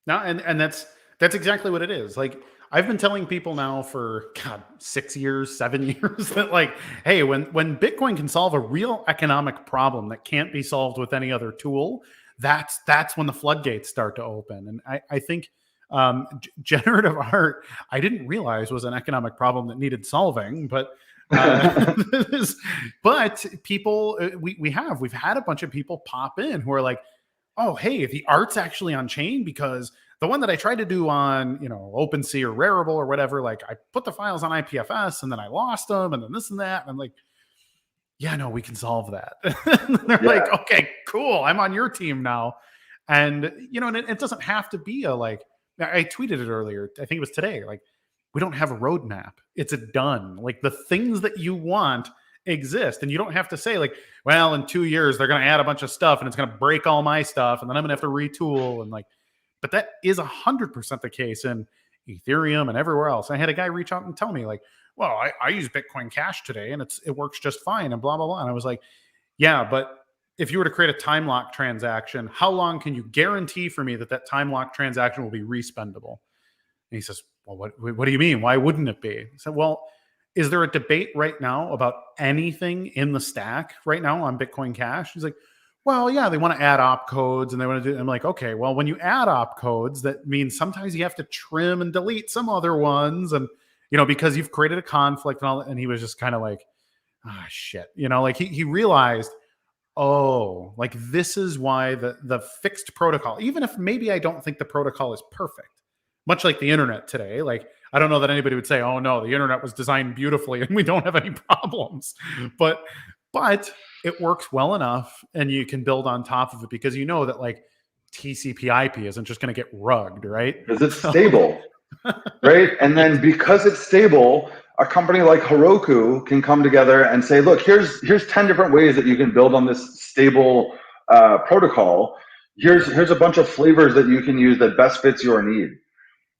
No, and that's exactly what it is. Like, I've been telling people now for 6 years, 7 years that, like, hey, when Bitcoin can solve a real economic problem that can't be solved with any other tool, that's when the floodgates start to open. And I think generative art, I didn't realize was an economic problem that needed solving, but but people, we've had a bunch of people pop in who are like, oh, hey, the art's actually on chain, because the one that I tried to do on, OpenSea or Rarible or whatever, like, I put the files on IPFS and then I lost them and then this and that. And I'm like, yeah, no, we can solve that. And they're like, okay, cool. I'm on your team now. And, and it doesn't have to be I tweeted it earlier. I think it was today. Like, we don't have a roadmap. It's a done. Like, the things that you want exist. And you don't have to say, like, well, in 2 years, they're going to add a bunch of stuff and it's going to break all my stuff. And then I'm going to have to retool. And but that is 100% the case in Ethereum and everywhere else. I had a guy reach out and tell me, like, well, I use Bitcoin Cash today and it works just fine and blah, blah, blah. And I was like, yeah, but if you were to create a time lock transaction, how long can you guarantee for me that time lock transaction will be respendable? And he says, well, what do you mean? Why wouldn't it be? I said, well, is there a debate right now about anything in the stack right now on Bitcoin Cash? He's like, well, yeah, they want to add opcodes and they want to do. I'm like, okay, well, when you add opcodes, that means sometimes you have to trim and delete some other ones, and because you've created a conflict and all that. And he was just kind of like, shit, like he realized, oh, like, this is why the fixed protocol, even if maybe I don't think the protocol is perfect, much like the internet today, like, I don't know that anybody would say, oh no, the internet was designed beautifully and we don't have any problems, but it works well enough and you can build on top of it because that, like, TCP/IP isn't just going to get rugged, right? Because it's stable, right? And then because it's stable, a company like Heroku can come together and say, look, here's 10 different ways that you can build on this stable protocol. Here's a bunch of flavors that you can use that best fits your need,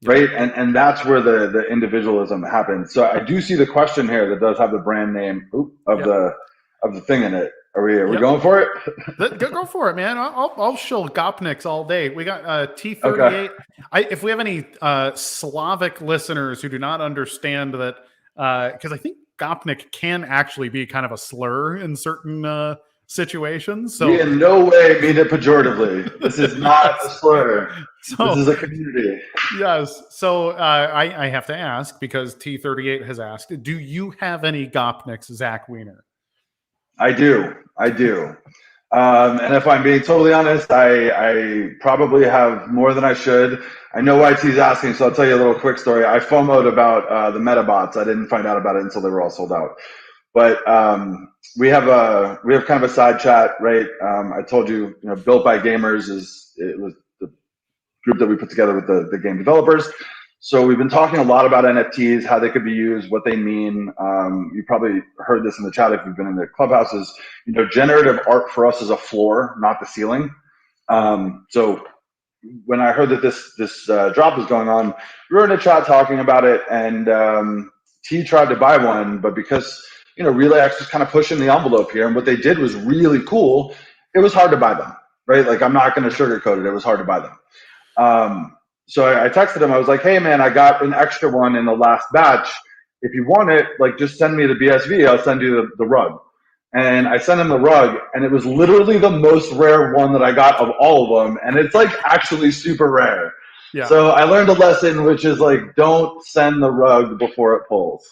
right? And that's where the individualism happens. So I do see the question here that does have the brand name of the thing in it. Are we going for it? Go for it, man. I'll show Gopniks all day. We got T38. Okay. If we have any Slavic listeners who do not understand that, because I think Gopnik can actually be kind of a slur in certain situations. So we in no way mean it pejoratively. This is not a slur. This is a community. Yes. So I have to ask, because T38 has asked, do you have any Gopniks, Zack Weiner? I do. And if I'm being totally honest, I probably have more than I should. I know why T's asking, so I'll tell you a little quick story. I FOMO'd about the MetaBots. I didn't find out about it until they were all sold out. But we have kind of a side chat, right? I told you, Built by Gamers it was the group that we put together with the game developers. So we've been talking a lot about NFTs, how they could be used, what they mean. You probably heard this in the chat if you've been in the clubhouses. Generative art for us is a floor, not the ceiling. So when I heard that this drop was going on, we were in a chat talking about it, and T tried to buy one, but because RelayX was kind of pushing the envelope here, and what they did was really cool. It was hard to buy them, right? Like, I'm not going to sugarcoat it. It was hard to buy them. So I texted him. I was like, hey, man, I got an extra one in the last batch. If you want it, like, just send me the BSV. I'll send you the rug. And I sent him the rug, and it was literally the most rare one that I got of all of them. And it's, like, actually super rare. Yeah. So I learned a lesson, which is, like, don't send the rug before it pulls.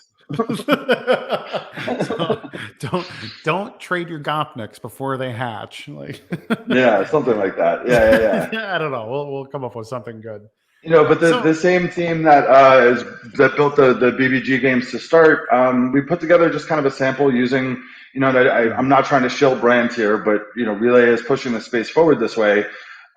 So don't trade your Gopniks before they hatch. Like, Yeah, something like that. Yeah. yeah, I don't know. We'll come up with something good. But the same team that that built the BBG games to start, we put together just kind of a sample using, I'm not trying to shill brands here, but Relay is pushing the space forward this way.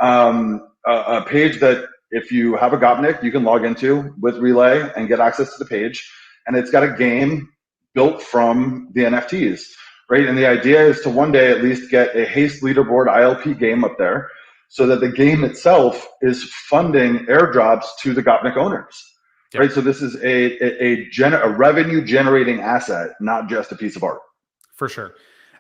A page that if you have a Gopnik, you can log into with Relay and get access to the page, and it's got a game built from the NFTs, right? And the idea is to one day at least get a Haste Leaderboard ILP game up there, so that the game itself is funding airdrops to the Gopnik owners, right? So this is a revenue generating asset, not just a piece of art. For sure.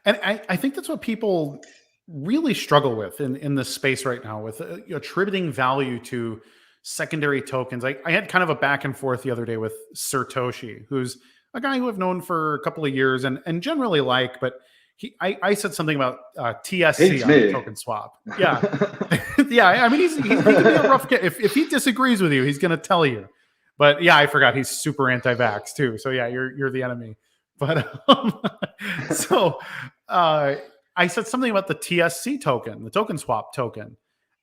And I think that's what people really struggle with in this space right now, with attributing value to secondary tokens. I had kind of a back and forth the other day with Satoshi, who's a guy who I've known for a couple of years and generally like, but I said something about TSC on token swap. Yeah. Yeah. I mean, he can be a rough kid. If he disagrees with you, he's going to tell you. But yeah, I forgot he's super anti-vax too. So yeah, you're the enemy. But so I said something about the TSC token, the token swap token.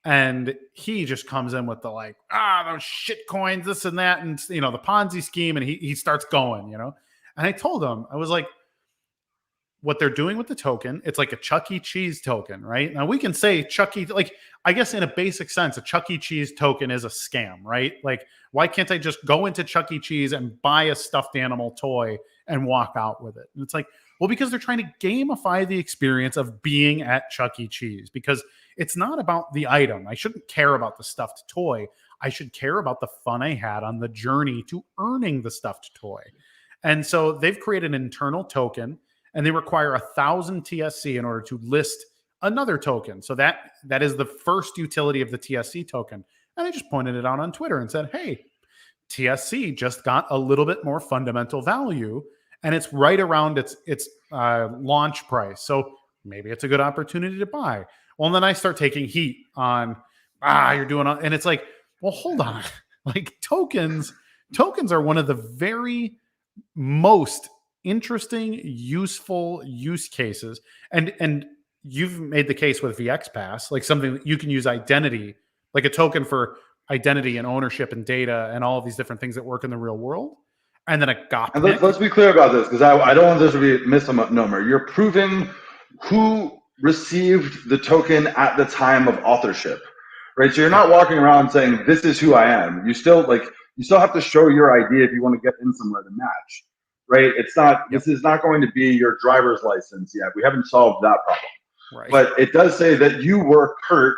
And he just comes in with the those shit coins, this and that, and the Ponzi scheme. And he starts going, And I told him, I was like, what they're doing with the token, it's like a Chuck E. Cheese token, right? Now we can say Chuck E. I guess in a basic sense, a Chuck E. Cheese token is a scam, right? Like, why can't I just go into Chuck E. Cheese and buy a stuffed animal toy and walk out with it? And it's like, well, because they're trying to gamify the experience of being at Chuck E. Cheese, because it's not about the item. I shouldn't care about the stuffed toy. I should care about the fun I had on the journey to earning the stuffed toy. And so they've created an internal token, and they require 1,000 TSC in order to list another token. So that is the first utility of the TSC token. And I just pointed it out on Twitter and said, hey, TSC just got a little bit more fundamental value, and it's right around its launch price. So maybe it's a good opportunity to buy. Well, and then I start taking heat on, you're doing, and it's like, well, hold on. Tokens are one of the very most interesting, useful use cases. And you've made the case with VXPass, like something that you can use identity, like a token for identity and ownership and data and all of these different things that work in the real world. And then a Gopnik. And let's be clear about this, because I don't want this to be a misnomer. You're proving who received the token at the time of authorship, right? So you're not walking around saying, this is who I am. You still have to show your ID if you want to get in somewhere to match. Right? It's not, This is not going to be your driver's license yet. We haven't solved that problem. Right. But it does say that you were Kurt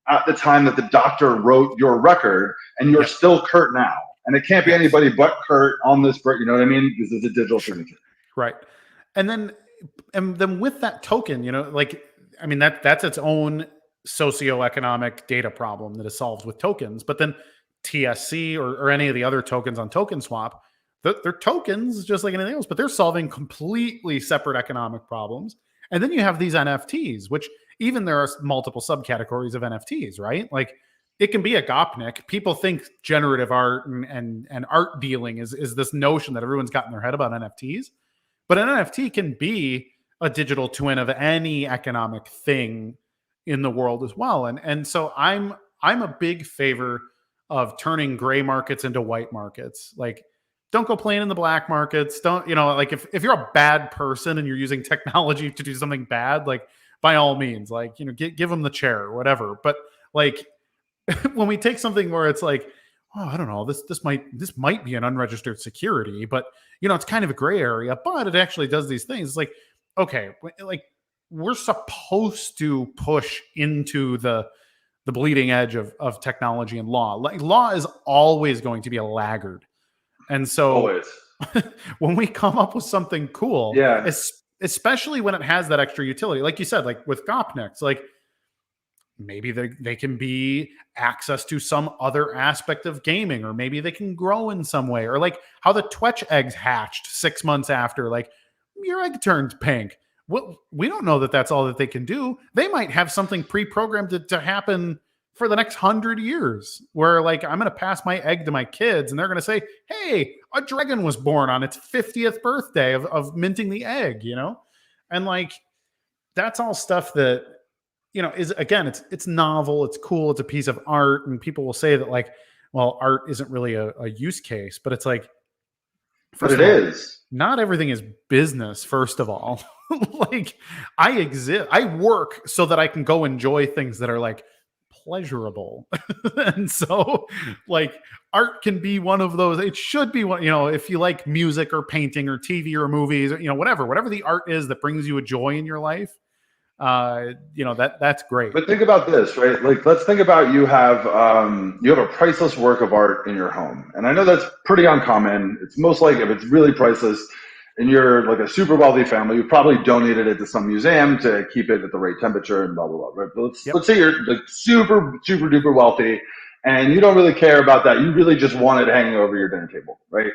at the time that the doctor wrote your record, and you're still Kurt now. And it can't be anybody but Kurt on this, you know what I mean? This is a digital signature. Right. And then with that token, that's its own socioeconomic data problem that is solved with tokens. But then TSC or any of the other tokens on Token Swap, they're tokens just like anything else, but they're solving completely separate economic problems. And then you have these NFTs, which even there are multiple subcategories of NFTs, right? Like, it can be a Gopnik. People think generative art and art dealing is this notion that everyone's got in their head about NFTs. But an NFT can be a digital twin of any economic thing in the world as well. And so I'm a big favor of turning gray markets into white markets. Like, don't go playing in the black markets. Don't, if you're a bad person and you're using technology to do something bad, by all means, give them the chair or whatever. But when we take something where it's like, oh, I don't know, this might be an unregistered security, but it's kind of a gray area, but it actually does these things. It's like, okay, we're supposed to push into the bleeding edge of technology and law. Law is always going to be a laggard. And so when we come up with something cool, especially when it has that extra utility, like you said, like with Gopniks, maybe they can be access to some other aspect of gaming, or maybe they can grow in some way, or like how the Twitch eggs hatched 6 months after, your egg turned pink. Well, we don't know that that's all that they can do. They might have something pre-programmed to happen for the next 100 years, where like I'm going to pass my egg to my kids and they're going to say, hey, a dragon was born on its 50th birthday of minting the egg, you know? And like, that's all stuff that, you know, is, again, it's novel, it's cool, it's a piece of art. And people will say that like, well, art isn't really a use case, but it's like, But first it of all, is. not everything is business, first of all. Like, I work so that I can go enjoy things that are like pleasurable. And so like art can be one of those. It should be one, you know, if you like music or painting or TV or movies, or, you know, whatever the art is that brings you a joy in your life, you know, that's great. But think about this, right? Like, let's think about you have a priceless work of art in your home, and I know that's pretty uncommon. It's most like if it's really priceless, and you're like a super wealthy family, you probably donated it to some museum to keep it at the right temperature and blah blah blah. Right? But let's say you're like super duper wealthy, and you don't really care about that. You really just want it hanging over your dinner table, right?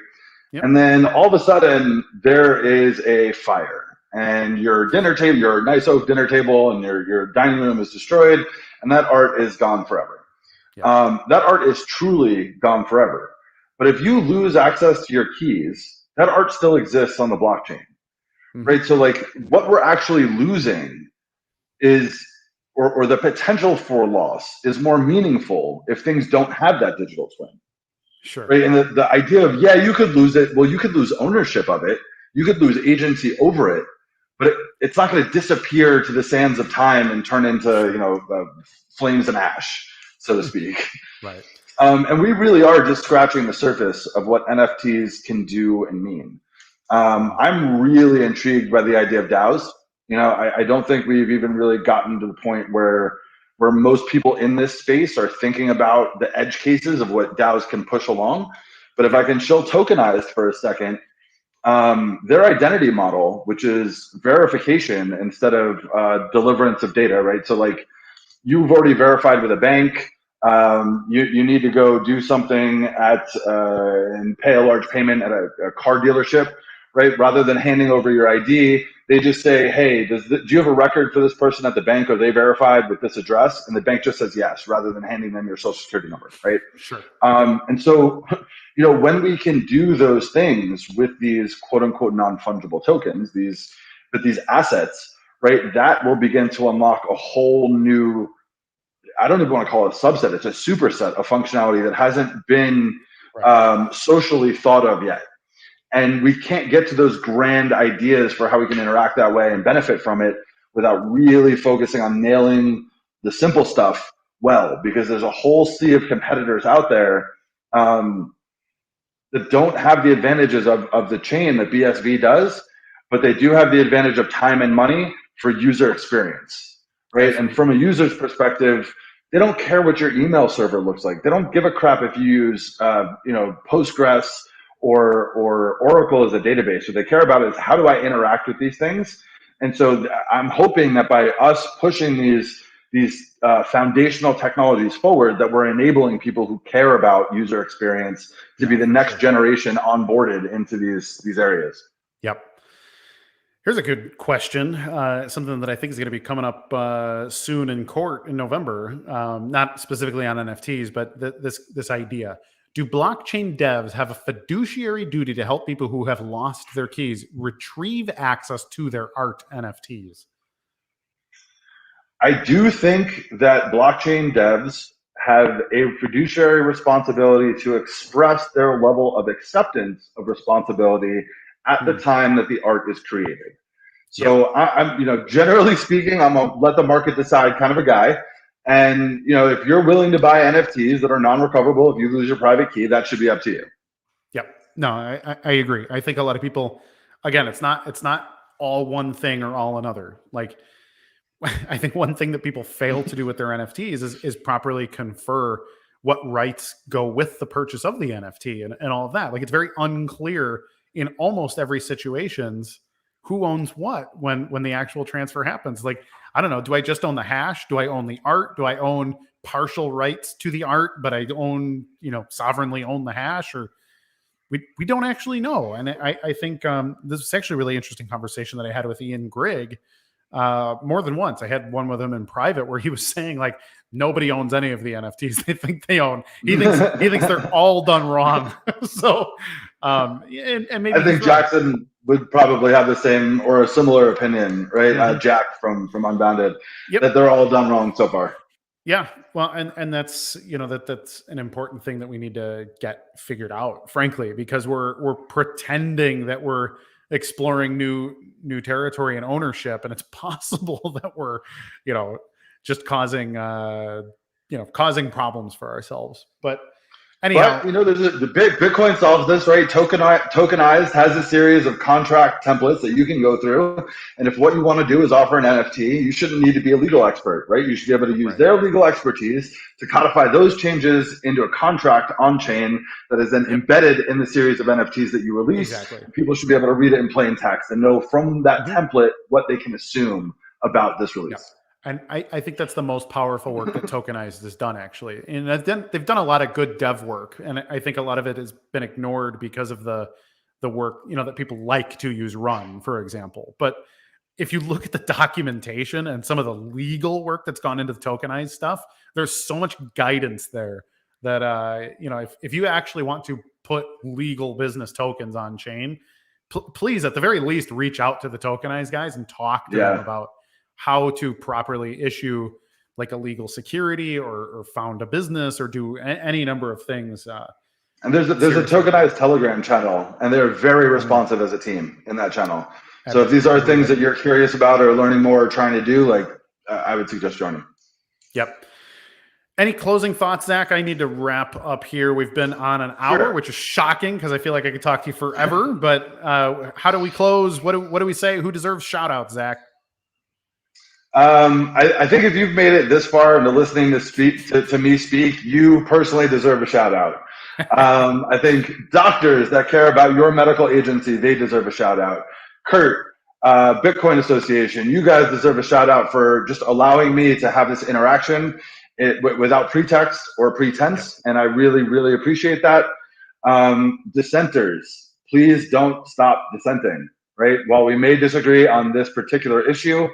Yep. And then all of a sudden there is a fire. And your dinner table, your nice oak dinner table, and your dining room is destroyed, and that art is gone forever. Yeah. That art is truly gone forever. But if you lose access to your keys, that art still exists on the blockchain, right? So like what we're actually losing is, or the potential for loss is more meaningful if things don't have that digital twin. Sure. Right. And the idea of, yeah, you could lose it. Well, you could lose ownership of it. You could lose agency over it. But it's not going to disappear to the sands of time and turn into, you know, flames and ash, so to speak. Right. And we really are just scratching the surface of what NFTs can do and mean. I'm really intrigued by the idea of DAOs. You know, I don't think we've even really gotten to the point where most people in this space are thinking about the edge cases of what DAOs can push along. But if I can show tokenized for a second, their identity model, which is verification instead of deliverance of data, right? So like you've already verified with a bank, you need to go do something and pay a large payment at a car dealership, right? Rather than handing over your ID, they just say, hey, do you have a record for this person at the bank? Are they verified with this address? And the bank just says yes, rather than handing them your social security number, right? Sure. And so, you know, when we can do those things with these quote unquote non-fungible tokens, these assets, right, that will begin to unlock a whole new, I don't even want to call it a subset, it's a superset of functionality that hasn't been socially thought of yet. And we can't get to those grand ideas for how we can interact that way and benefit from it without really focusing on nailing the simple stuff well, because there's a whole sea of competitors out there that don't have the advantages of the chain that BSV does, but they do have the advantage of time and money for user experience, right? And from a user's perspective, they don't care what your email server looks like. They don't give a crap if you use, Postgres or Oracle as a database. What they care about is how do I interact with these things? And so I'm hoping that by us pushing these foundational technologies forward, that we're enabling people who care about user experience to be the next generation onboarded into these areas. Yep. Here's a good question. Something that I think is going to be coming up soon in court in November. Not specifically on NFTs, but this idea. Do blockchain devs have a fiduciary duty to help people who have lost their keys retrieve access to their art NFTs? I do think that blockchain devs have a fiduciary responsibility to express their level of acceptance of responsibility at the time that the art is created. So I'm, you know, generally speaking, I'm a let the market decide kind of a guy. And, you know, if you're willing to buy NFTs that are non-recoverable, if you lose your private key, that should be up to you. Yep. No, I agree. I think a lot of people, again, it's not all one thing or all another. Like, I think one thing that people fail to do with their NFTs is properly confer what rights go with the purchase of the NFT and all of that. Like, it's very unclear in almost every situations who owns what when the actual transfer happens. Like, I don't know, do I just own the hash? Do I own the art? Do I own partial rights to the art, but I own, sovereignly own the hash? Or we don't actually know. And I think this is actually a really interesting conversation that I had with Ian Grigg more than once. I had one with him in private where he was saying like nobody owns any of the NFTs they think they own. He thinks they're all done wrong. So, and maybe I think Jackson would probably have the same or a similar opinion, right? Mm-hmm. Jack from Unbounded, yep. that they're all done wrong so far. Yeah, well, and that's that's an important thing that we need to get figured out, frankly, because we're pretending that we're exploring new territory and ownership, and it's possible that we're just causing causing problems for ourselves. But anyhow, but there's the big Bitcoin solves this, right? Tokenized has a series of contract templates that you can go through, and if what you want to do is offer an NFT, you shouldn't need to be a legal expert, right? You should be able to use their legal expertise to codify those changes into a contract on chain that is then embedded in the series of NFTs that you release. Exactly. People should be able to read it in plain text and know from that template what they can assume about this release. Yep. And I think that's the most powerful work that Tokenized has done, actually. And they've done a lot of good dev work. And I think a lot of it has been ignored because of the work, that people like to use Run, for example. But if you look at the documentation and some of the legal work that's gone into the Tokenized stuff, there's so much guidance there that, if you actually want to put legal business tokens on chain, please, at the very least, reach out to the Tokenized guys and talk to them about how to properly issue like a legal security or found a business or do any number of things. And there's a Tokenized Telegram channel, and they're very responsive as a team in that channel. So if these are things that you're curious about or learning more or trying to do, I would suggest joining. Yep. Any closing thoughts, Zach? I need to wrap up here. We've been on an hour, which is shocking because I feel like I could talk to you forever. But how do we close? What do we say? Who deserves shout out, Zach? I think if you've made it this far into listening to me speak, you personally deserve a shout out. I think doctors that care about your medical agency, they deserve a shout out. Kurt, Bitcoin Association, you guys deserve a shout out for just allowing me to have this interaction without pretext or pretense. And I really, really appreciate that. Dissenters, please don't stop dissenting, right? While we may disagree on this particular issue,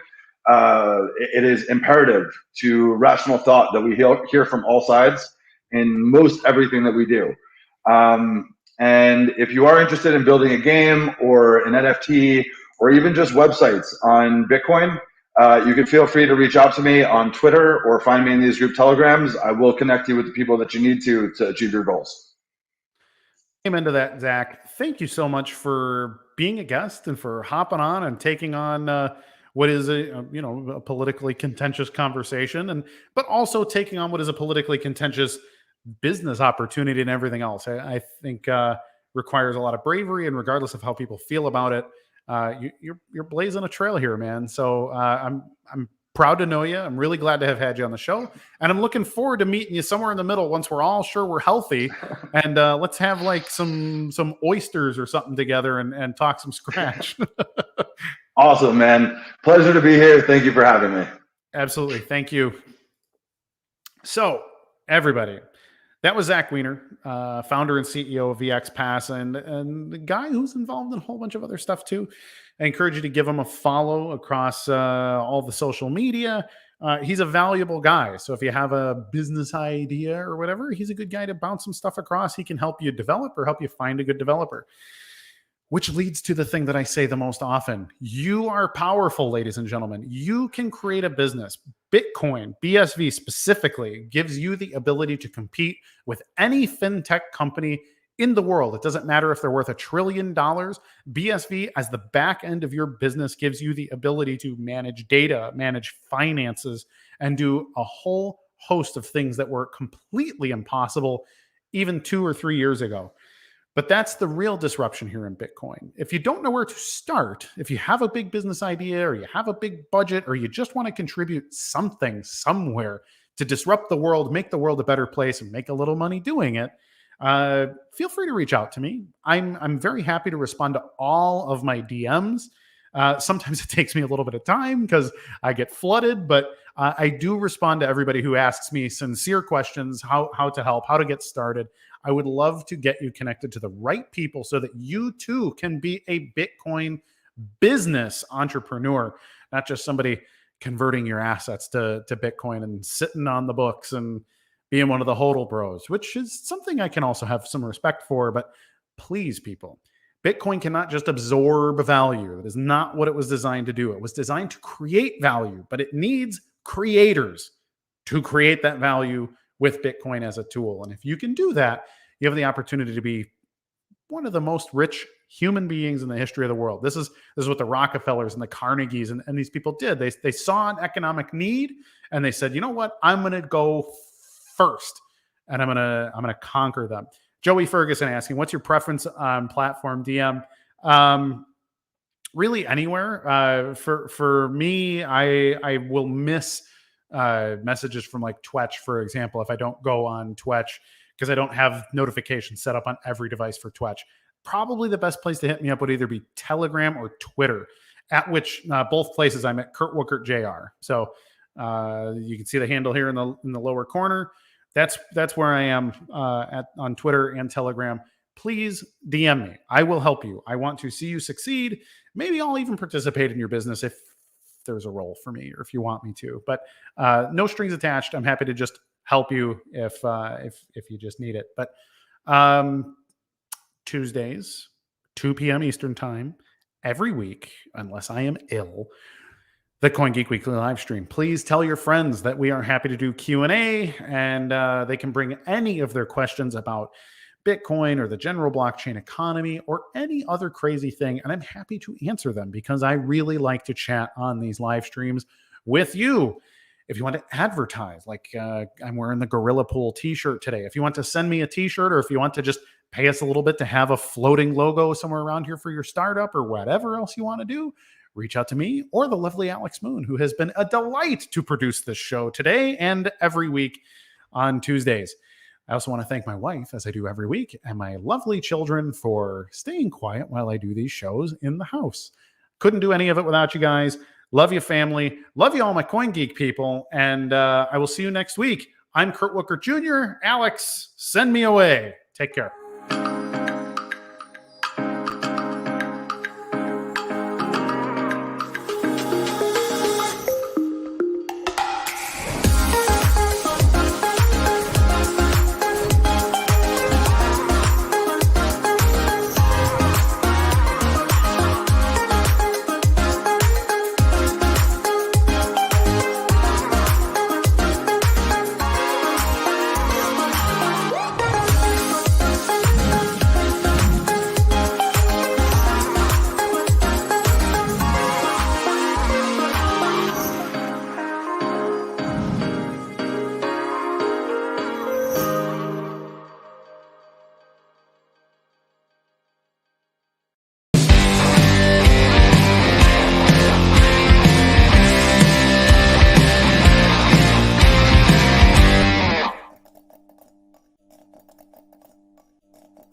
it is imperative to rational thought that we hear from all sides in most everything that we do. And if you are interested in building a game or an NFT or even just websites on Bitcoin, you can feel free to reach out to me on Twitter or find me in these group telegrams. I will connect you with the people that you need to achieve your goals. Amen to that, Zach. Thank you so much for being a guest and for hopping on and taking on what is a politically contentious conversation, but also taking on what is a politically contentious business opportunity and everything else. I think requires a lot of bravery, and regardless of how people feel about it, you're blazing a trail here, man. So I'm proud to know you. I'm really glad to have had you on the show, and I'm looking forward to meeting you somewhere in the middle once we're all sure we're healthy, and let's have like some oysters or something together and talk some scratch. Awesome, man. Pleasure to be here. Thank you for having me. Absolutely. Thank you. So, everybody, that was Zack Weiner, founder and CEO of VXPass, and the guy who's involved in a whole bunch of other stuff too. I encourage you to give him a follow across all the social media. He's a valuable guy. So if you have a business idea or whatever, he's a good guy to bounce some stuff across. He can help you develop or help you find a good developer. Which leads to the thing that I say the most often. You are powerful, ladies and gentlemen. You can create a business. Bitcoin, BSV specifically, gives you the ability to compete with any fintech company in the world. It doesn't matter if they're worth $1 trillion. BSV, as the back end of your business, gives you the ability to manage data, manage finances, and do a whole host of things that were completely impossible even 2 or 3 years ago. But that's the real disruption here in Bitcoin. If you don't know where to start, if you have a big business idea or you have a big budget or you just want to contribute something somewhere to disrupt the world, make the world a better place, and make a little money doing it, feel free to reach out to me. I'm very happy to respond to all of my DMs. Sometimes it takes me a little bit of time because I get flooded, but I do respond to everybody who asks me sincere questions, how to help, how to get started. I would love to get you connected to the right people so that you too can be a Bitcoin business entrepreneur. not just somebody converting your assets to Bitcoin and sitting on the books and being one of the hodl bros, which is something I can also have some respect for. But please, people, Bitcoin cannot just absorb value. That is not what it was designed to do. It was designed to create value, but it needs creators to create that value with Bitcoin as a tool. And if you can do that, you have the opportunity to be one of the most rich human beings in the history of the world. This is what the Rockefellers and the Carnegies and these people did. They saw an economic need and they said, you know what? I'm going to go first and I'm going to conquer them. Joey Ferguson asking, what's your preference on platform, DM? Really anywhere. For me, I will miss messages from like Twitch, for example, if I don't go on Twitch, because I don't have notifications set up on every device for Twitch. Probably the best place to hit me up would either be Telegram or Twitter, at which both places I'm at Kurt Wuckert Jr. So you can see the handle here in the lower corner. That's where I am on Twitter and Telegram. Please DM me. I will help you. I want to see you succeed. Maybe I'll even participate in your business if there's a role for me or if you want me to. But no strings attached. I'm happy to just help you if you just need it. But Tuesdays, 2 p.m. Eastern time, every week, unless I am ill, the CoinGeek Weekly live stream. Please tell your friends that we are happy to do Q&A, and they can bring any of their questions about Bitcoin or the general blockchain economy or any other crazy thing, and I'm happy to answer them because I really like to chat on these live streams with you. If you want to advertise, like I'm wearing the Gorilla Pool t-shirt today. If you want to send me a t-shirt or if you want to just pay us a little bit to have a floating logo somewhere around here for your startup or whatever else you want to do, reach out to me or the lovely Alex Moon, who has been a delight to produce this show today and every week on Tuesdays. I also want to thank my wife, as I do every week, and my lovely children for staying quiet while I do these shows in the house. Couldn't do any of it without you guys. Love you, family. Love you all, my CoinGeek people. And I will see you next week. I'm Kurt Wuckert Jr. Alex, send me away. Take care.